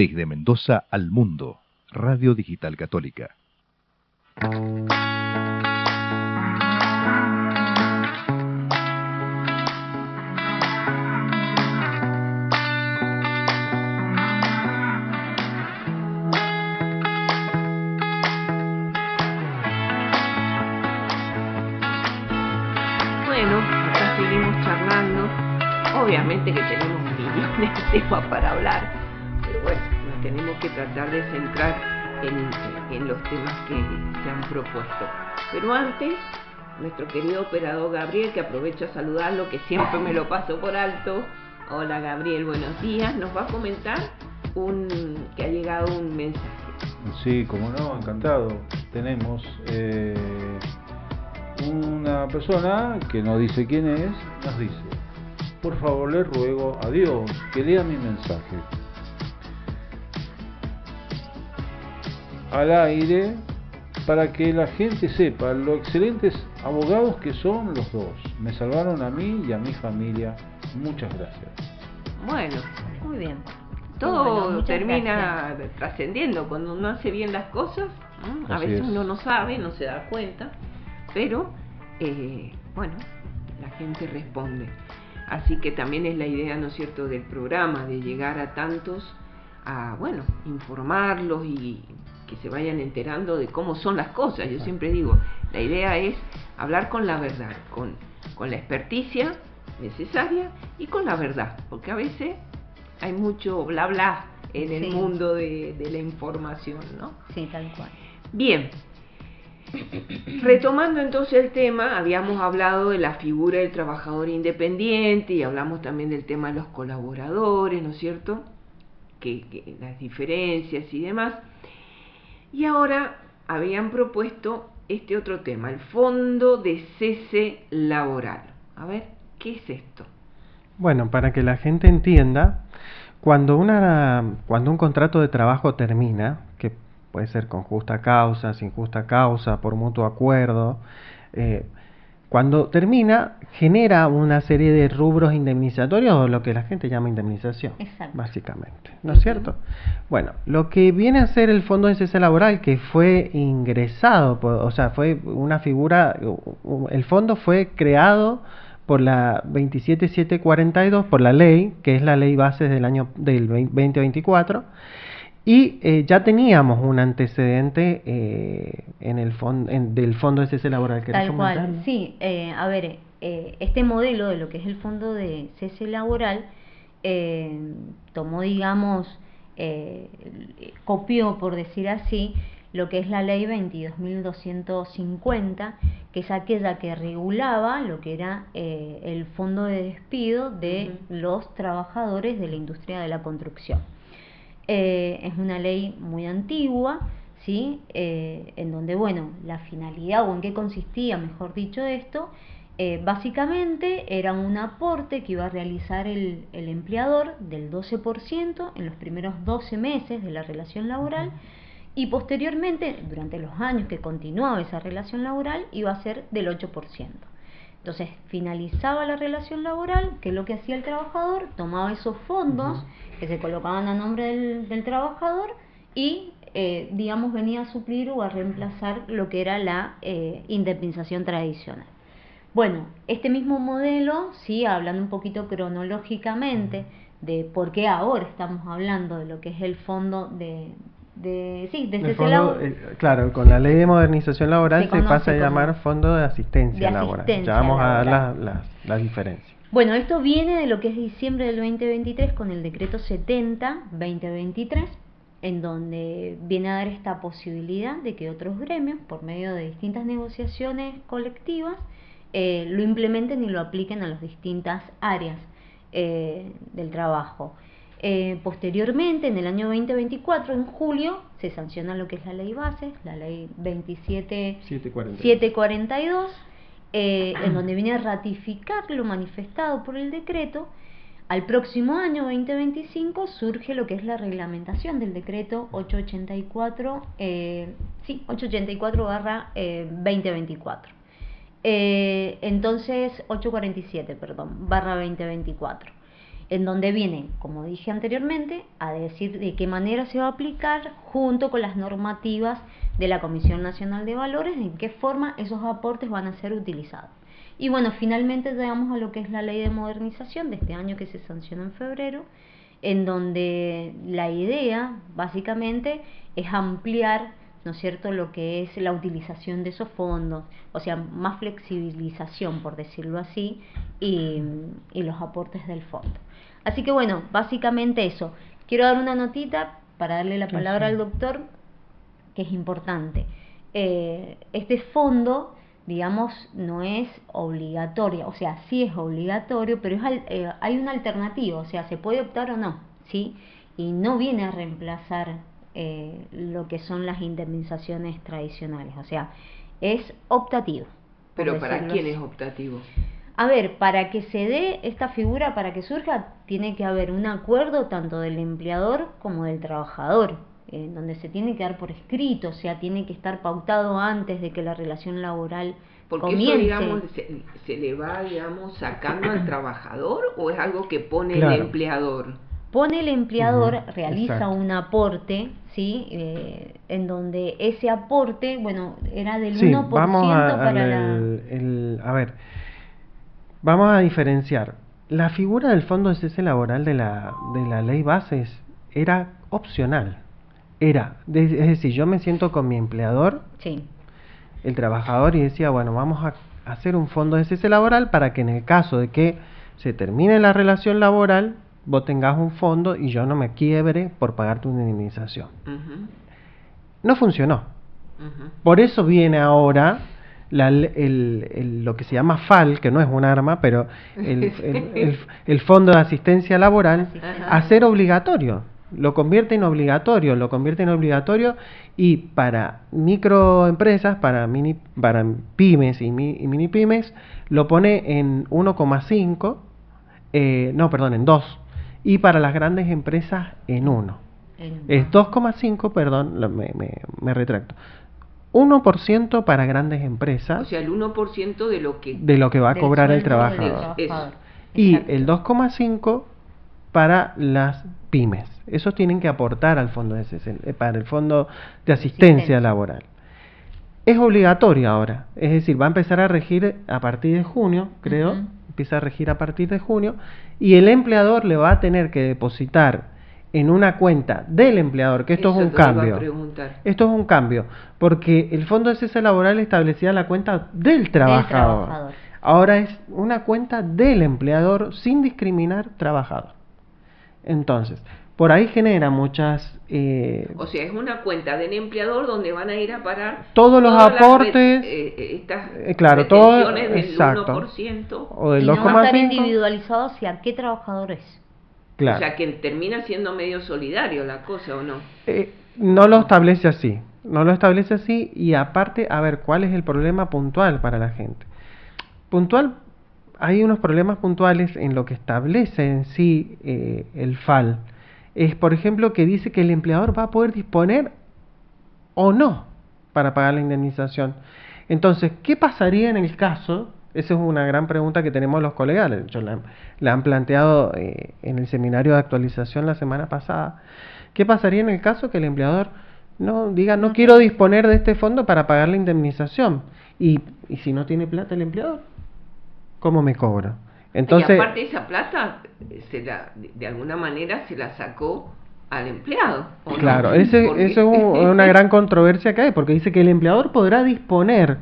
Speaker 9: Desde Mendoza al mundo, Radio Digital Católica.
Speaker 2: Bueno, acá seguimos charlando. Obviamente que tenemos millones de temas para hablar, pero bueno, nos tenemos que tratar de centrar en los temas que se han propuesto. Pero antes, nuestro querido operador Gabriel, que aprovecho a saludarlo, que siempre me lo paso por alto. Hola Gabriel, buenos días. Nos va a comentar que ha llegado un mensaje.
Speaker 10: Sí, como no, encantado. Tenemos una persona que no dice quién es, nos dice: por favor, le ruego a Dios que lea mi mensaje al aire para que la gente sepa lo excelentes abogados que son los dos. Me salvaron a mí y a mi familia. Muchas gracias.
Speaker 2: Bueno,
Speaker 5: Muy bien.
Speaker 2: todo
Speaker 5: Bueno,
Speaker 2: termina trascendiendo cuando uno hace bien las cosas. A
Speaker 10: Así
Speaker 2: veces
Speaker 10: es.
Speaker 2: uno no sabe, no se da cuenta, pero bueno, la gente responde. Así que también es la idea, ¿no es cierto?, del programa, de llegar a tantos, bueno, informarlos y que se vayan enterando de cómo son las cosas. Yo siempre digo, la idea es hablar con la verdad, con la experticia necesaria y con la verdad, porque a veces hay mucho bla bla en el mundo de la información, ¿no?
Speaker 5: Sí, tal cual.
Speaker 2: Bien, retomando entonces el tema, habíamos hablado de la figura del trabajador independiente y hablamos también del tema de los colaboradores, ¿no es cierto?, que las diferencias y demás. Y ahora habían propuesto este otro tema, el fondo de cese laboral. A ver, ¿qué es esto?
Speaker 6: Bueno, para que la gente entienda, cuando un contrato de trabajo termina, que puede ser con justa causa, sin justa causa, por mutuo acuerdo, cuando termina, genera una serie de rubros indemnizatorios, o lo que la gente llama indemnización, básicamente, ¿no es cierto? Bueno, lo que viene a ser el Fondo de Cese Laboral, que fue ingresado, o sea, fue una figura, el fondo fue creado por la 27742, por la ley, que es la ley base del año del 2024, y ya teníamos un antecedente en el del Fondo de Cese Laboral.
Speaker 5: Tal cual, sí. A ver, este modelo de lo que es el Fondo de Cese Laboral tomó, digamos, copió, por decir así, lo que es la ley 22.250, que es aquella que regulaba lo que era el fondo de despido de los trabajadores de la industria de la construcción. Es una ley muy antigua, ¿sí? En donde, bueno, la finalidad, o en qué consistía, mejor dicho, esto, básicamente era un aporte que iba a realizar el empleador del 12% en los primeros 12 meses de la relación laboral, y posteriormente, durante los años que continuaba esa relación laboral, iba a ser del 8%. Entonces, finalizaba la relación laboral, que es lo que hacía el trabajador, tomaba esos fondos que se colocaban a nombre del trabajador y, digamos, venía a suplir o a reemplazar lo que era la indemnización tradicional. Bueno, este mismo modelo, sí, hablando un poquito cronológicamente de por qué ahora estamos hablando de lo que es el fondo de cese laboral.
Speaker 6: Claro, con la ley de modernización laboral se pasa a llamar Fondo de Asistencia Laboral. Ya vamos a dar la diferencia.
Speaker 5: Bueno, esto viene de lo que es diciembre del 2023 con el decreto 70-2023, en donde viene a dar esta posibilidad de que otros gremios, por medio de distintas negociaciones colectivas, lo implementen y lo apliquen a las distintas áreas del trabajo. Posteriormente, en el año 2024, en julio, se sanciona lo que es la ley base, la ley 27742, en donde viene a ratificar lo manifestado por el decreto. Al próximo año 2025 surge lo que es la reglamentación del decreto 884/2024. Entonces, 847, perdón, /2024. en donde viene, como dije anteriormente, a decir de qué manera se va a aplicar junto con las normativas de la Comisión Nacional de Valores, en qué forma esos aportes van a ser utilizados. Y bueno, finalmente llegamos a lo que es la Ley de Modernización de este año, que se sancionó en febrero, en donde la idea básicamente es ampliar, ¿no es cierto?, lo que es la utilización de esos fondos, o sea, más flexibilización, por decirlo así, y los aportes del fondo. Así que bueno, básicamente eso. Quiero dar una notita para darle la palabra al doctor, que es importante. Este fondo, digamos, no es obligatorio, o sea, sí es obligatorio, pero hay una alternativa, o sea, se puede optar o no, ¿sí? Y no viene a reemplazar lo que son las indemnizaciones tradicionales, o sea, es optativo.
Speaker 2: ¿Pero para quién es optativo?
Speaker 5: A ver, para que se dé esta figura, para que surja, tiene que haber un acuerdo tanto del empleador como del trabajador, donde se tiene que dar por escrito, o sea, tiene que estar pautado antes de que la relación laboral comience.
Speaker 2: Porque eso, digamos, se le va, digamos, sacando al trabajador, ¿o es algo que pone el empleador?
Speaker 5: Pone el empleador, realiza un aporte, ¿sí? En donde ese aporte, bueno, era del 1%
Speaker 6: a ver, vamos a diferenciar. La figura del fondo de cese laboral de la ley bases era opcional. Es decir, yo me siento con mi empleador, el trabajador, y decía, bueno, vamos a hacer un fondo de cese laboral para que en el caso de que se termine la relación laboral, vos tengas un fondo y yo no me quiebre por pagar tu indemnización. No funcionó. Por eso viene ahora lo que se llama FAL, que no es un arma, pero el Fondo de Asistencia Laboral, a ser obligatorio. Lo convierte en obligatorio y para microempresas, para pymes y mini pymes, lo pone en 1,5, en 2, y para las grandes empresas en 1. Es 2,5, perdón, me retracto. 1% para grandes empresas.
Speaker 2: O sea, el 1%
Speaker 6: de lo que va a cobrar el trabajador. Y el 2,5 para las pymes. Esos tienen que aportar al fondo para el fondo de asistencia laboral. Es obligatorio ahora, es decir, va a empezar a regir a partir de junio, creo, empieza a regir a partir de junio, y el empleador le va a tener que depositar en una cuenta del empleador, que esto es un cambio. Esto es un cambio, porque el fondo de cese laboral establecía la cuenta del trabajador. Ahora es una cuenta del empleador sin discriminar trabajador. Entonces, por ahí genera muchas...
Speaker 2: o sea, es una cuenta del empleador donde van a ir a parar
Speaker 6: todos los aportes,
Speaker 2: estas
Speaker 6: retenciones
Speaker 2: del 1%
Speaker 6: o del 2,5%.
Speaker 5: Y no va a estar individualizado hacia qué trabajador es.
Speaker 2: Claro. O sea, que termina siendo medio solidario la cosa, ¿o no?
Speaker 6: No lo establece así, y aparte, a ver, ¿cuál es el problema puntual para la gente? Hay unos problemas puntuales en lo que establece en sí el FAL. Es, por ejemplo, que dice que el empleador va a poder disponer o no para pagar la indemnización. Entonces, ¿qué pasaría en el caso? Esa es una gran pregunta que tenemos los colegas. De hecho, la han planteado en el seminario de actualización la semana pasada. ¿Qué pasaría en el caso que el empleador no quiero disponer de este fondo para pagar la indemnización? Y si no tiene plata el empleador, ¿cómo me cobro? Entonces,
Speaker 2: y aparte esa plata de alguna manera se la sacó al empleado.
Speaker 6: Claro, eso es una gran controversia que hay, porque dice que el empleador podrá disponer,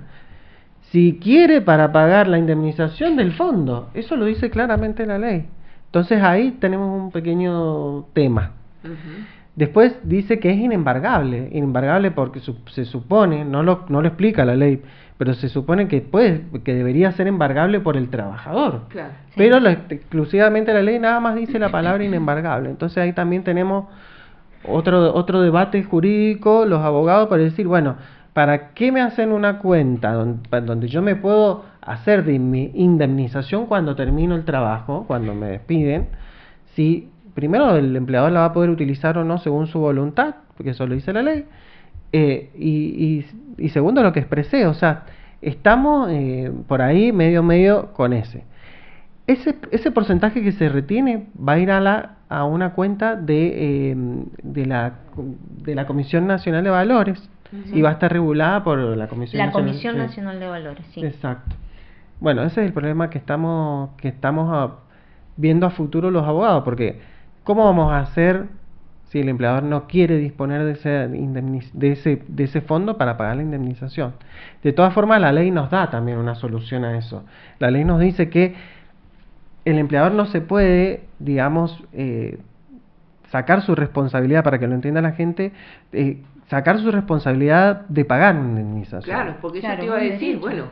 Speaker 6: si quiere, para pagar la indemnización del fondo. Eso lo dice claramente la ley. Entonces ahí tenemos un pequeño tema. Después dice que es inembargable porque se supone, no lo explica la ley, pero se supone que debería ser embargable por el trabajador. Claro, sí. Pero exclusivamente la ley nada más dice la palabra inembargable. Entonces ahí también tenemos otro debate jurídico, los abogados, para decir, bueno, ¿para qué me hacen una cuenta donde yo me puedo hacer de mi indemnización cuando termino el trabajo, cuando me despiden? Si primero el empleador la va a poder utilizar o no según su voluntad, porque eso lo dice la ley. Y segundo, lo que expresé, o sea, estamos por ahí medio con ese. ese porcentaje que se retiene va a ir a una cuenta de la Comisión Nacional de Valores y va a estar regulada por la Comisión
Speaker 5: Nacional de Valores, sí.
Speaker 6: Exacto. Bueno, ese es el problema que estamos viendo a futuro los abogados, porque ¿cómo vamos a hacer si el empleador no quiere disponer de ese fondo para pagar la indemnización? De todas formas, la ley nos da también una solución a eso. La ley nos dice que el empleador no se puede, digamos, sacar su responsabilidad, para que lo entienda la gente, sacar su responsabilidad de pagar una indemnización.
Speaker 2: Claro, porque eso te iba a decir, bueno,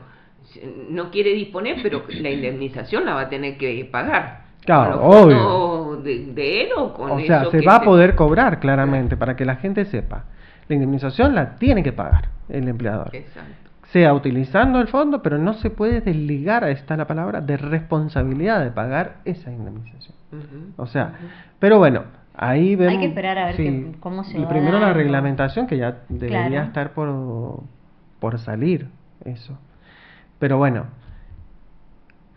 Speaker 2: no quiere disponer, pero la indemnización la va a tener que pagar.
Speaker 6: Claro,
Speaker 2: obvio. De él o con eso.
Speaker 6: O sea, se va a poder cobrar claramente, para que la gente sepa. La indemnización la tiene que pagar el empleador.
Speaker 2: Exacto.
Speaker 6: Sea utilizando el fondo, pero no se puede desligar, ahí está la palabra, de responsabilidad de pagar esa indemnización. O sea, pero bueno, ahí vemos...
Speaker 5: Hay que esperar a ver cómo se va.
Speaker 6: Y primero la reglamentación, que ya debería estar por salir, eso. Pero bueno,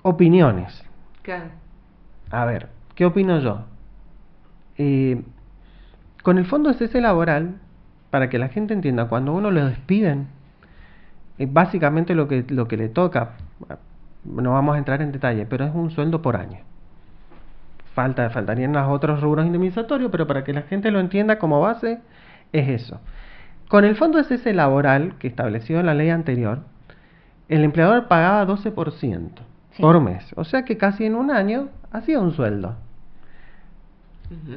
Speaker 6: opiniones.
Speaker 2: Claro.
Speaker 6: A ver, ¿qué opino yo? Con el fondo de cese laboral, para que la gente entienda, cuando uno lo despiden, básicamente lo que le toca, no vamos a entrar en detalle, pero es un sueldo por año. Faltarían los otros rubros indemnizatorios, pero para que la gente lo entienda como base, es eso. Con el fondo de cese laboral, que establecido en la ley anterior, el empleador pagaba 12% por mes. O sea que casi en un año hacía un sueldo.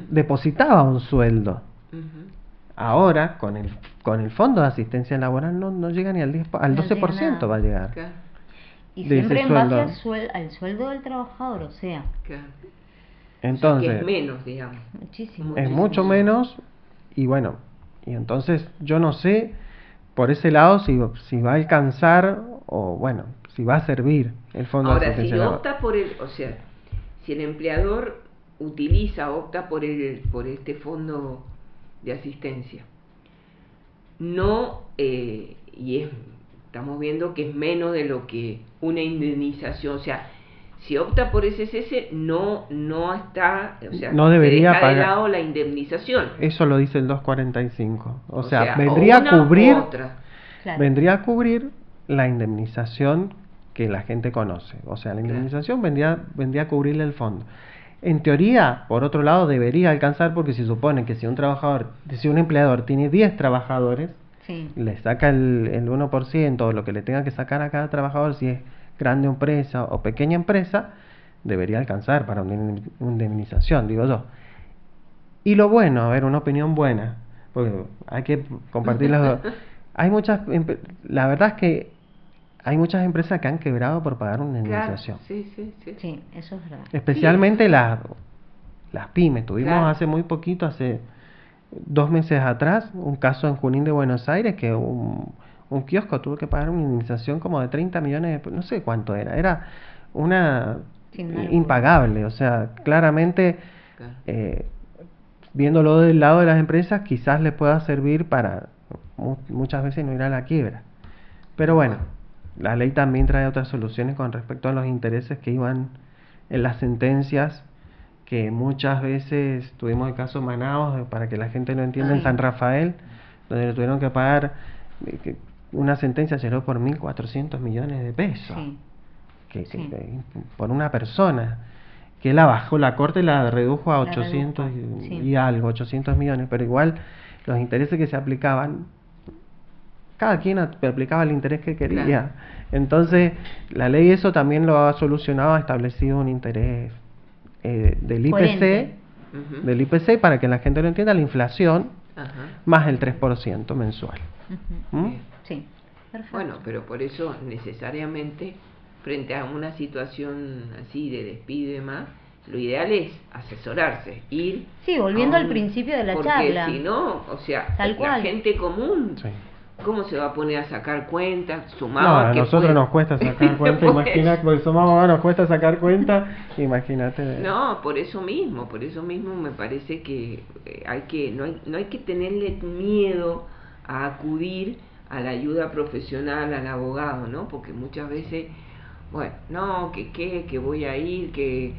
Speaker 6: Depositaba un sueldo. Ahora, con el fondo de asistencia laboral no llega ni al 12%, va a llegar.
Speaker 5: Claro. Y siempre en base al sueldo del trabajador, o sea. Claro.
Speaker 6: Entonces,
Speaker 2: que es menos, digamos.
Speaker 5: Muchísimo.
Speaker 6: Es mucho menos, y bueno, y entonces yo no sé por ese lado si va a alcanzar o bueno, si va a servir el fondo de asistencia laboral.
Speaker 2: Ahora, si opta por o sea, si el empleador opta por este fondo de asistencia, no, estamos viendo que es menos de lo que una indemnización, o sea, si opta por ese cese, no está, o sea,
Speaker 6: no debería
Speaker 2: se deja
Speaker 6: pagar
Speaker 2: de lado la indemnización.
Speaker 6: Eso lo dice el 245. O sea, vendría a cubrir, vendría a cubrir la indemnización que la gente conoce. O sea, la indemnización vendría a cubrirle el fondo. En teoría, por otro lado, debería alcanzar, porque se supone que si un empleador tiene 10 trabajadores, le saca el 1%, o lo que le tenga que sacar a cada trabajador, si es grande empresa o pequeña empresa, debería alcanzar para una indemnización, digo yo. Y lo bueno, a ver, una opinión buena, porque hay que compartir las dos. La verdad es que hay muchas empresas que han quebrado por pagar una indemnización.
Speaker 2: Claro, sí,
Speaker 5: eso es verdad.
Speaker 6: Especialmente las pymes. Tuvimos hace muy poquito, hace 2 meses atrás, un caso en Junín de Buenos Aires que un kiosco tuvo que pagar una indemnización como de 30 millones, no sé cuánto era una impagable. O sea, claramente, viéndolo del lado de las empresas, quizás les pueda servir para muchas veces no ir a la quiebra. Pero bueno, la ley también trae otras soluciones con respecto a los intereses que iban en las sentencias, que muchas veces tuvimos el caso Manaos, para que la gente lo entienda, en San Rafael, donde le tuvieron que pagar una sentencia llegó por 1.400 millones de pesos por una persona, que la bajó, la corte la redujo a 800 y algo, 800 millones, pero igual los intereses que se aplicaban, cada quien aplicaba el interés que quería. Claro. Entonces, la ley eso también lo ha solucionado, ha establecido un interés del IPC, para que la gente lo entienda, la inflación, más el 3% mensual.
Speaker 5: Sí, perfecto.
Speaker 2: Bueno, pero por eso necesariamente, frente a una situación así de despido y demás, lo ideal es asesorarse, ir...
Speaker 5: Sí, volviendo al principio de la charla.
Speaker 2: Porque si no, o sea, la gente común... ¿Cómo se va a poner a sacar cuentas?
Speaker 6: A nosotros nos cuesta sacar cuentas, imagínate, porque somos abogados, nos cuesta sacar cuentas, imagínate.
Speaker 2: No, por eso mismo me parece que no hay que tenerle miedo a acudir a la ayuda profesional al abogado, ¿no? Porque muchas veces bueno, no, que voy a ir, que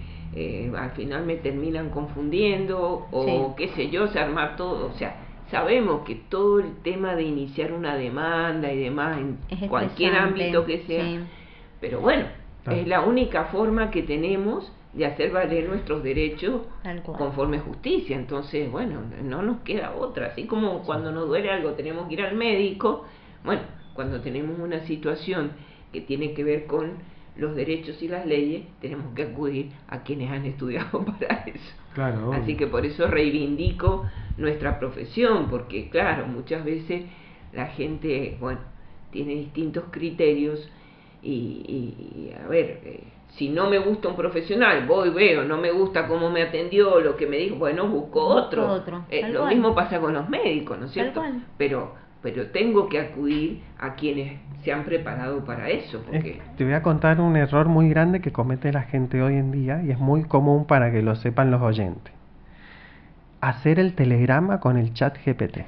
Speaker 2: al final me terminan confundiendo, o qué sé yo, se armar todo, o sea, sabemos que todo el tema de iniciar una demanda y demás en cualquier ámbito que sea, pero bueno, es la única forma que tenemos de hacer valer nuestros derechos conforme a justicia. Entonces, bueno, no nos queda otra. Así como cuando nos duele algo tenemos que ir al médico, bueno, cuando tenemos una situación que tiene que ver con los derechos y las leyes, tenemos que acudir a quienes han estudiado para eso.
Speaker 6: Claro.
Speaker 2: Así que por eso reivindico nuestra profesión, porque claro, muchas veces la gente, bueno, tiene distintos criterios y a ver, si no me gusta un profesional, voy, veo, no me gusta cómo me atendió, lo que me dijo, bueno, busco otro. Lo mismo pasa con los médicos, ¿no es cierto? Pero tengo que acudir a quienes se han preparado para eso. Porque
Speaker 6: te voy a contar un error muy grande que comete la gente hoy en día, y es muy común para que lo sepan los oyentes. Hacer el telegrama con el chat GPT.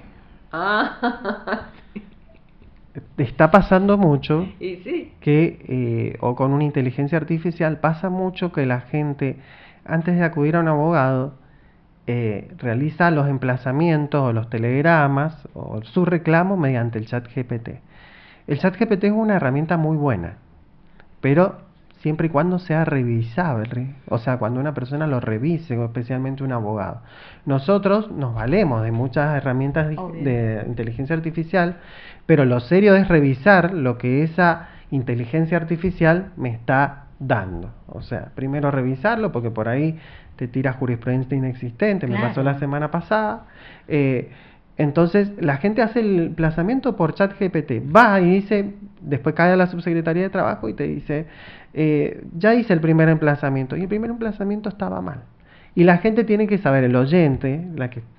Speaker 6: Está pasando mucho que, o con una inteligencia artificial, pasa mucho que la gente, antes de acudir a un abogado, realiza los emplazamientos o los telegramas o su reclamo mediante el chat GPT. El chat GPT es una herramienta muy buena, pero siempre y cuando sea revisable, o sea, cuando una persona lo revise, o especialmente un abogado. Nosotros nos valemos de muchas herramientas de inteligencia artificial, pero lo serio es revisar lo que esa inteligencia artificial me está dando. O sea, primero revisarlo, porque por ahí te tira jurisprudencia inexistente, me pasó la semana pasada. Entonces, la gente hace el emplazamiento por chat GPT, va y dice, después cae a la subsecretaría de Trabajo y te dice, ya hice el primer emplazamiento, y el primer emplazamiento estaba mal. Y la gente tiene que saber, el oyente,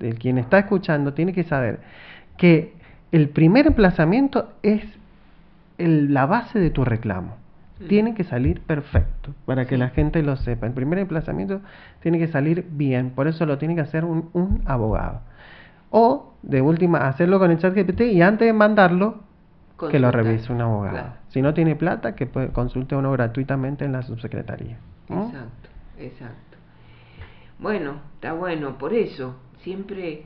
Speaker 6: el quien está escuchando, tiene que saber que el primer emplazamiento es la base de tu reclamo. Tiene que salir perfecto, para que la gente lo sepa. El primer emplazamiento tiene que salir bien, por eso lo tiene que hacer un abogado. O, de última, hacerlo con el chat GPT, y antes de mandarlo, que lo revise un abogado. Claro. Si no tiene plata, que consulte uno gratuitamente en la subsecretaría.
Speaker 2: Exacto. Bueno, está bueno, por eso siempre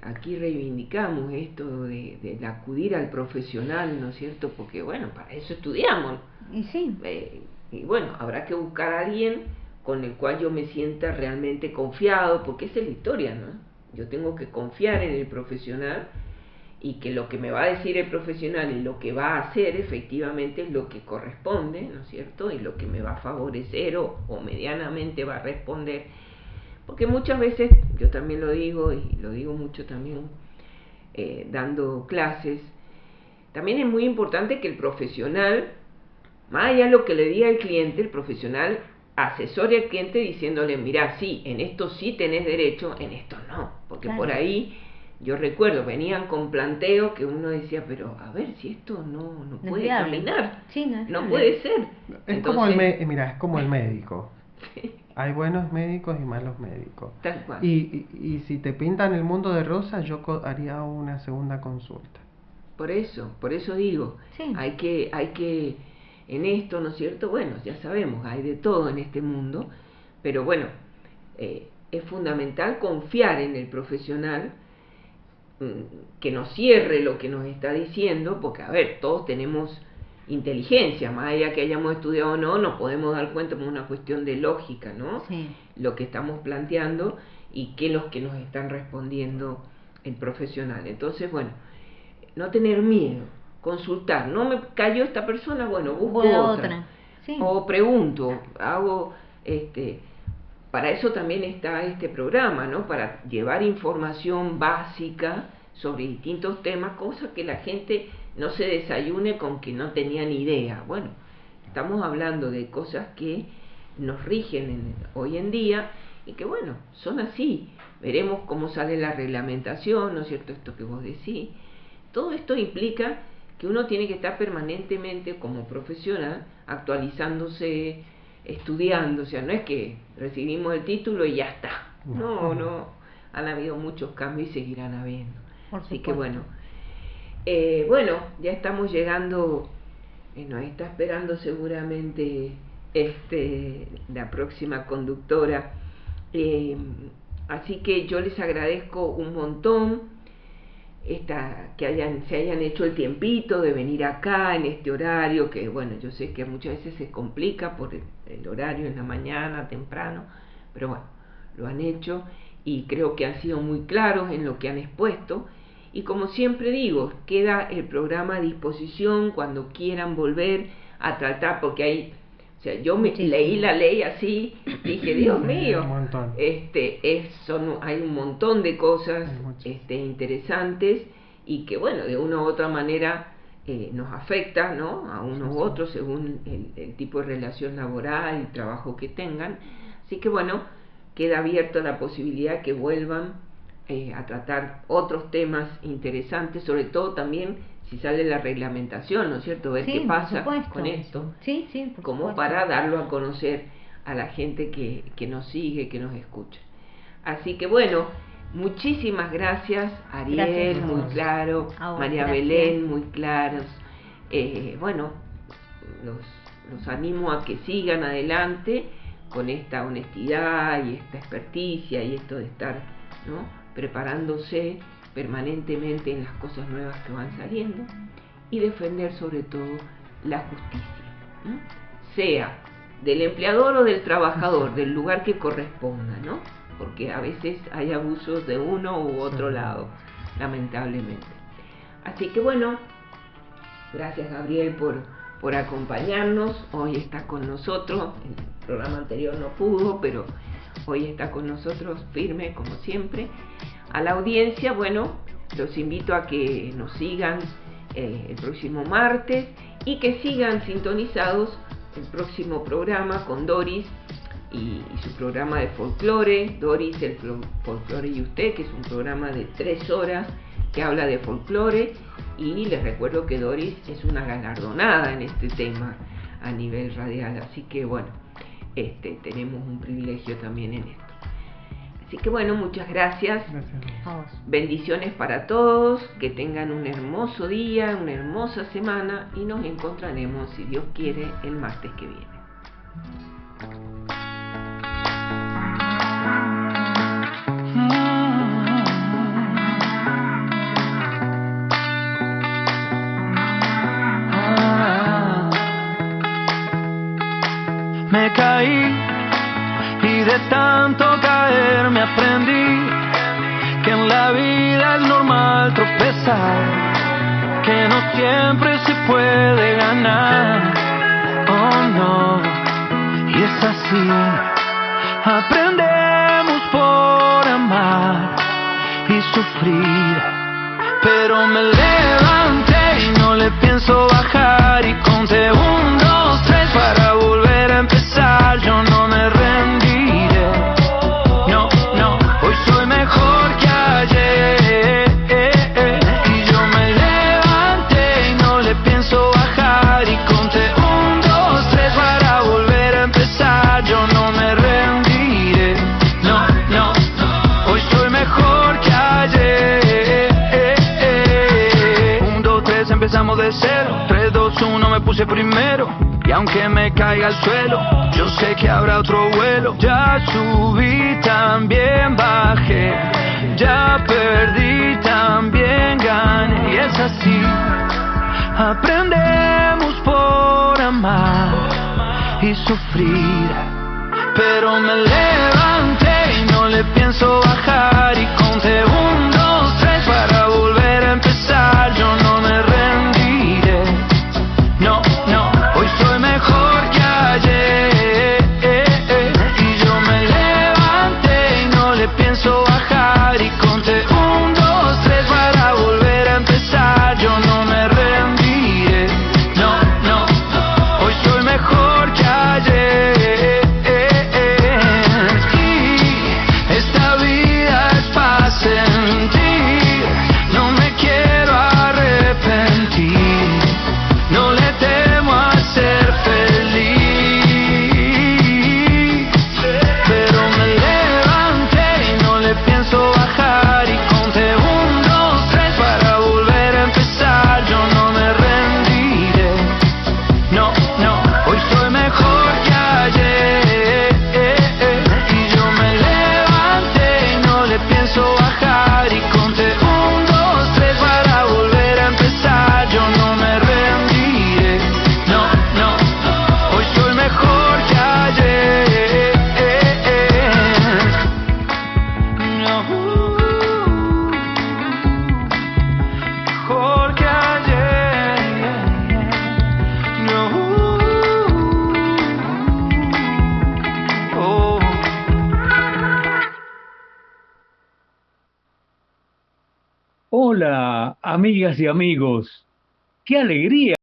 Speaker 2: aquí reivindicamos esto de acudir al profesional, ¿no es cierto? Porque bueno, para eso estudiamos. Y bueno, habrá que buscar a alguien con el cual yo me sienta realmente confiado, porque esa es la historia, ¿no? Yo tengo que confiar en el profesional, y que lo que me va a decir el profesional y lo que va a hacer efectivamente es lo que corresponde, ¿no es cierto? Y lo que me va a favorecer o medianamente va a responder. Porque muchas veces, yo también lo digo, y lo digo mucho también dando clases, también es muy importante que el profesional, más allá de lo que le diga el cliente, el profesional asesore al cliente diciéndole, mira, sí, en esto sí tenés derecho, en esto no. Porque por ahí, yo recuerdo, venían con planteos que uno decía, pero a ver, si esto no puede caminar, no puede ser.
Speaker 6: Es como es como el médico. Hay buenos médicos y malos médicos.
Speaker 2: Tal cual.
Speaker 6: Y si te pintan el mundo de rosa, yo haría una segunda consulta.
Speaker 2: Por eso digo, hay que en esto, ¿no es cierto? Bueno, ya sabemos, hay de todo en este mundo, pero bueno, es fundamental confiar en el profesional, que nos cierre lo que nos está diciendo, porque a ver, todos tenemos inteligencia, más allá que hayamos estudiado o no, nos podemos dar cuenta por una cuestión de lógica, ¿no? Lo que estamos planteando y qué los que nos están respondiendo el profesional. Entonces, bueno, no tener miedo, consultar, no me cayó esta persona, bueno, busco otra. O pregunto, hago para eso también está este programa, ¿no? Para llevar información básica sobre distintos temas, cosas que la gente no se desayune con que no tenía ni idea. Bueno, estamos hablando de cosas que nos rigen hoy en día y que bueno, son así. Veremos cómo sale la reglamentación, ¿no es cierto? Esto que vos decís. Todo esto implica que uno tiene que estar permanentemente como profesional actualizándose, estudiando. O sea, no es que recibimos el título y ya está. No, han habido muchos cambios y seguirán habiendo. Así que bueno, ya estamos llegando Bueno, ahí está esperando seguramente la próxima conductora. Así que yo les agradezco un montón que se hayan hecho el tiempito de venir acá en este horario, que bueno, yo sé que muchas veces se complica por el horario en la mañana, temprano, pero bueno, lo han hecho y creo que han sido muy claros en lo que han expuesto. Y como siempre digo, queda el programa a disposición cuando quieran volver a tratar, porque hay, o sea, yo leí la ley así, dije, Dios mío,
Speaker 6: Un montón.
Speaker 2: Hay un montón de cosas interesantes y que bueno, de una u otra manera nos afecta, ¿no? A uno u otro según el tipo de relación laboral, el trabajo que tengan. Así que bueno, queda abierta la posibilidad que vuelvan a tratar otros temas interesantes, sobre todo también si sale la reglamentación, ¿no es cierto? Ver qué pasa con esto, como para darlo a conocer a la gente que nos sigue, que nos escucha. Así que bueno, muchísimas gracias, Ariel, gracias, muy claro, María gracias. Belén, muy claros. Bueno, los animo a que sigan adelante con esta honestidad y esta experticia y esto de estar, ¿no?, preparándose permanentemente en las cosas nuevas que van saliendo y defender sobre todo la justicia, ¿no?, sea del empleador o del trabajador, del lugar que corresponda, ¿no?, porque a veces hay abusos de uno u otro lado, lamentablemente. Así que bueno, gracias Gabriel por acompañarnos. Hoy está con nosotros, el programa anterior no pudo, pero hoy está con nosotros firme como siempre. A la audiencia, bueno, los invito a que nos sigan el próximo martes y que sigan sintonizados el próximo programa con Doris y su programa de folclore, Doris, el folclore y usted, que es un programa de 3 horas que habla de folclore, y les recuerdo que Doris es una galardonada en este tema a nivel radial, así que bueno, tenemos un privilegio también en esto. Así que bueno, muchas gracias. Bendiciones para todos, que tengan un hermoso día, una hermosa semana y nos encontraremos, si Dios quiere, el martes que viene.
Speaker 4: Me caí y de tanto caer me aprendí que en la vida es normal tropezar, que no siempre se puede ganar, oh no, y es así, aprendemos por amar y sufrir, pero me levanté y no le pienso bajar y conté 1, 2, 3 para volver a empezar, yo no me rendiré, no, no, hoy soy mejor que ayer, y yo me levanté y no le pienso bajar y conté 1, 2, 3 para volver a empezar, yo no me rendiré, no, no, hoy soy mejor que ayer, 1, 2, 3 empezamos de cero, 3, 2, 1 me puse primero. Y aunque me caiga al suelo, yo sé que habrá otro vuelo. Ya subí, también bajé. Ya perdí, también gané. Y es así, aprendemos por amar y sufrir. Pero me levanté y no le pienso bajar. Y conté 1, 2, 3 para volver a empezar. Yo no me rendiré, no, no. Hoy soy mejor que ayer, y yo me levanté y no le pienso bajar y conté 1, 2, 3 para volver a empezar, yo no me rendiré, no, no, hoy soy mejor que ayer, y esta vida es para sentir.
Speaker 1: Hola, amigas y amigos. ¡Qué alegría!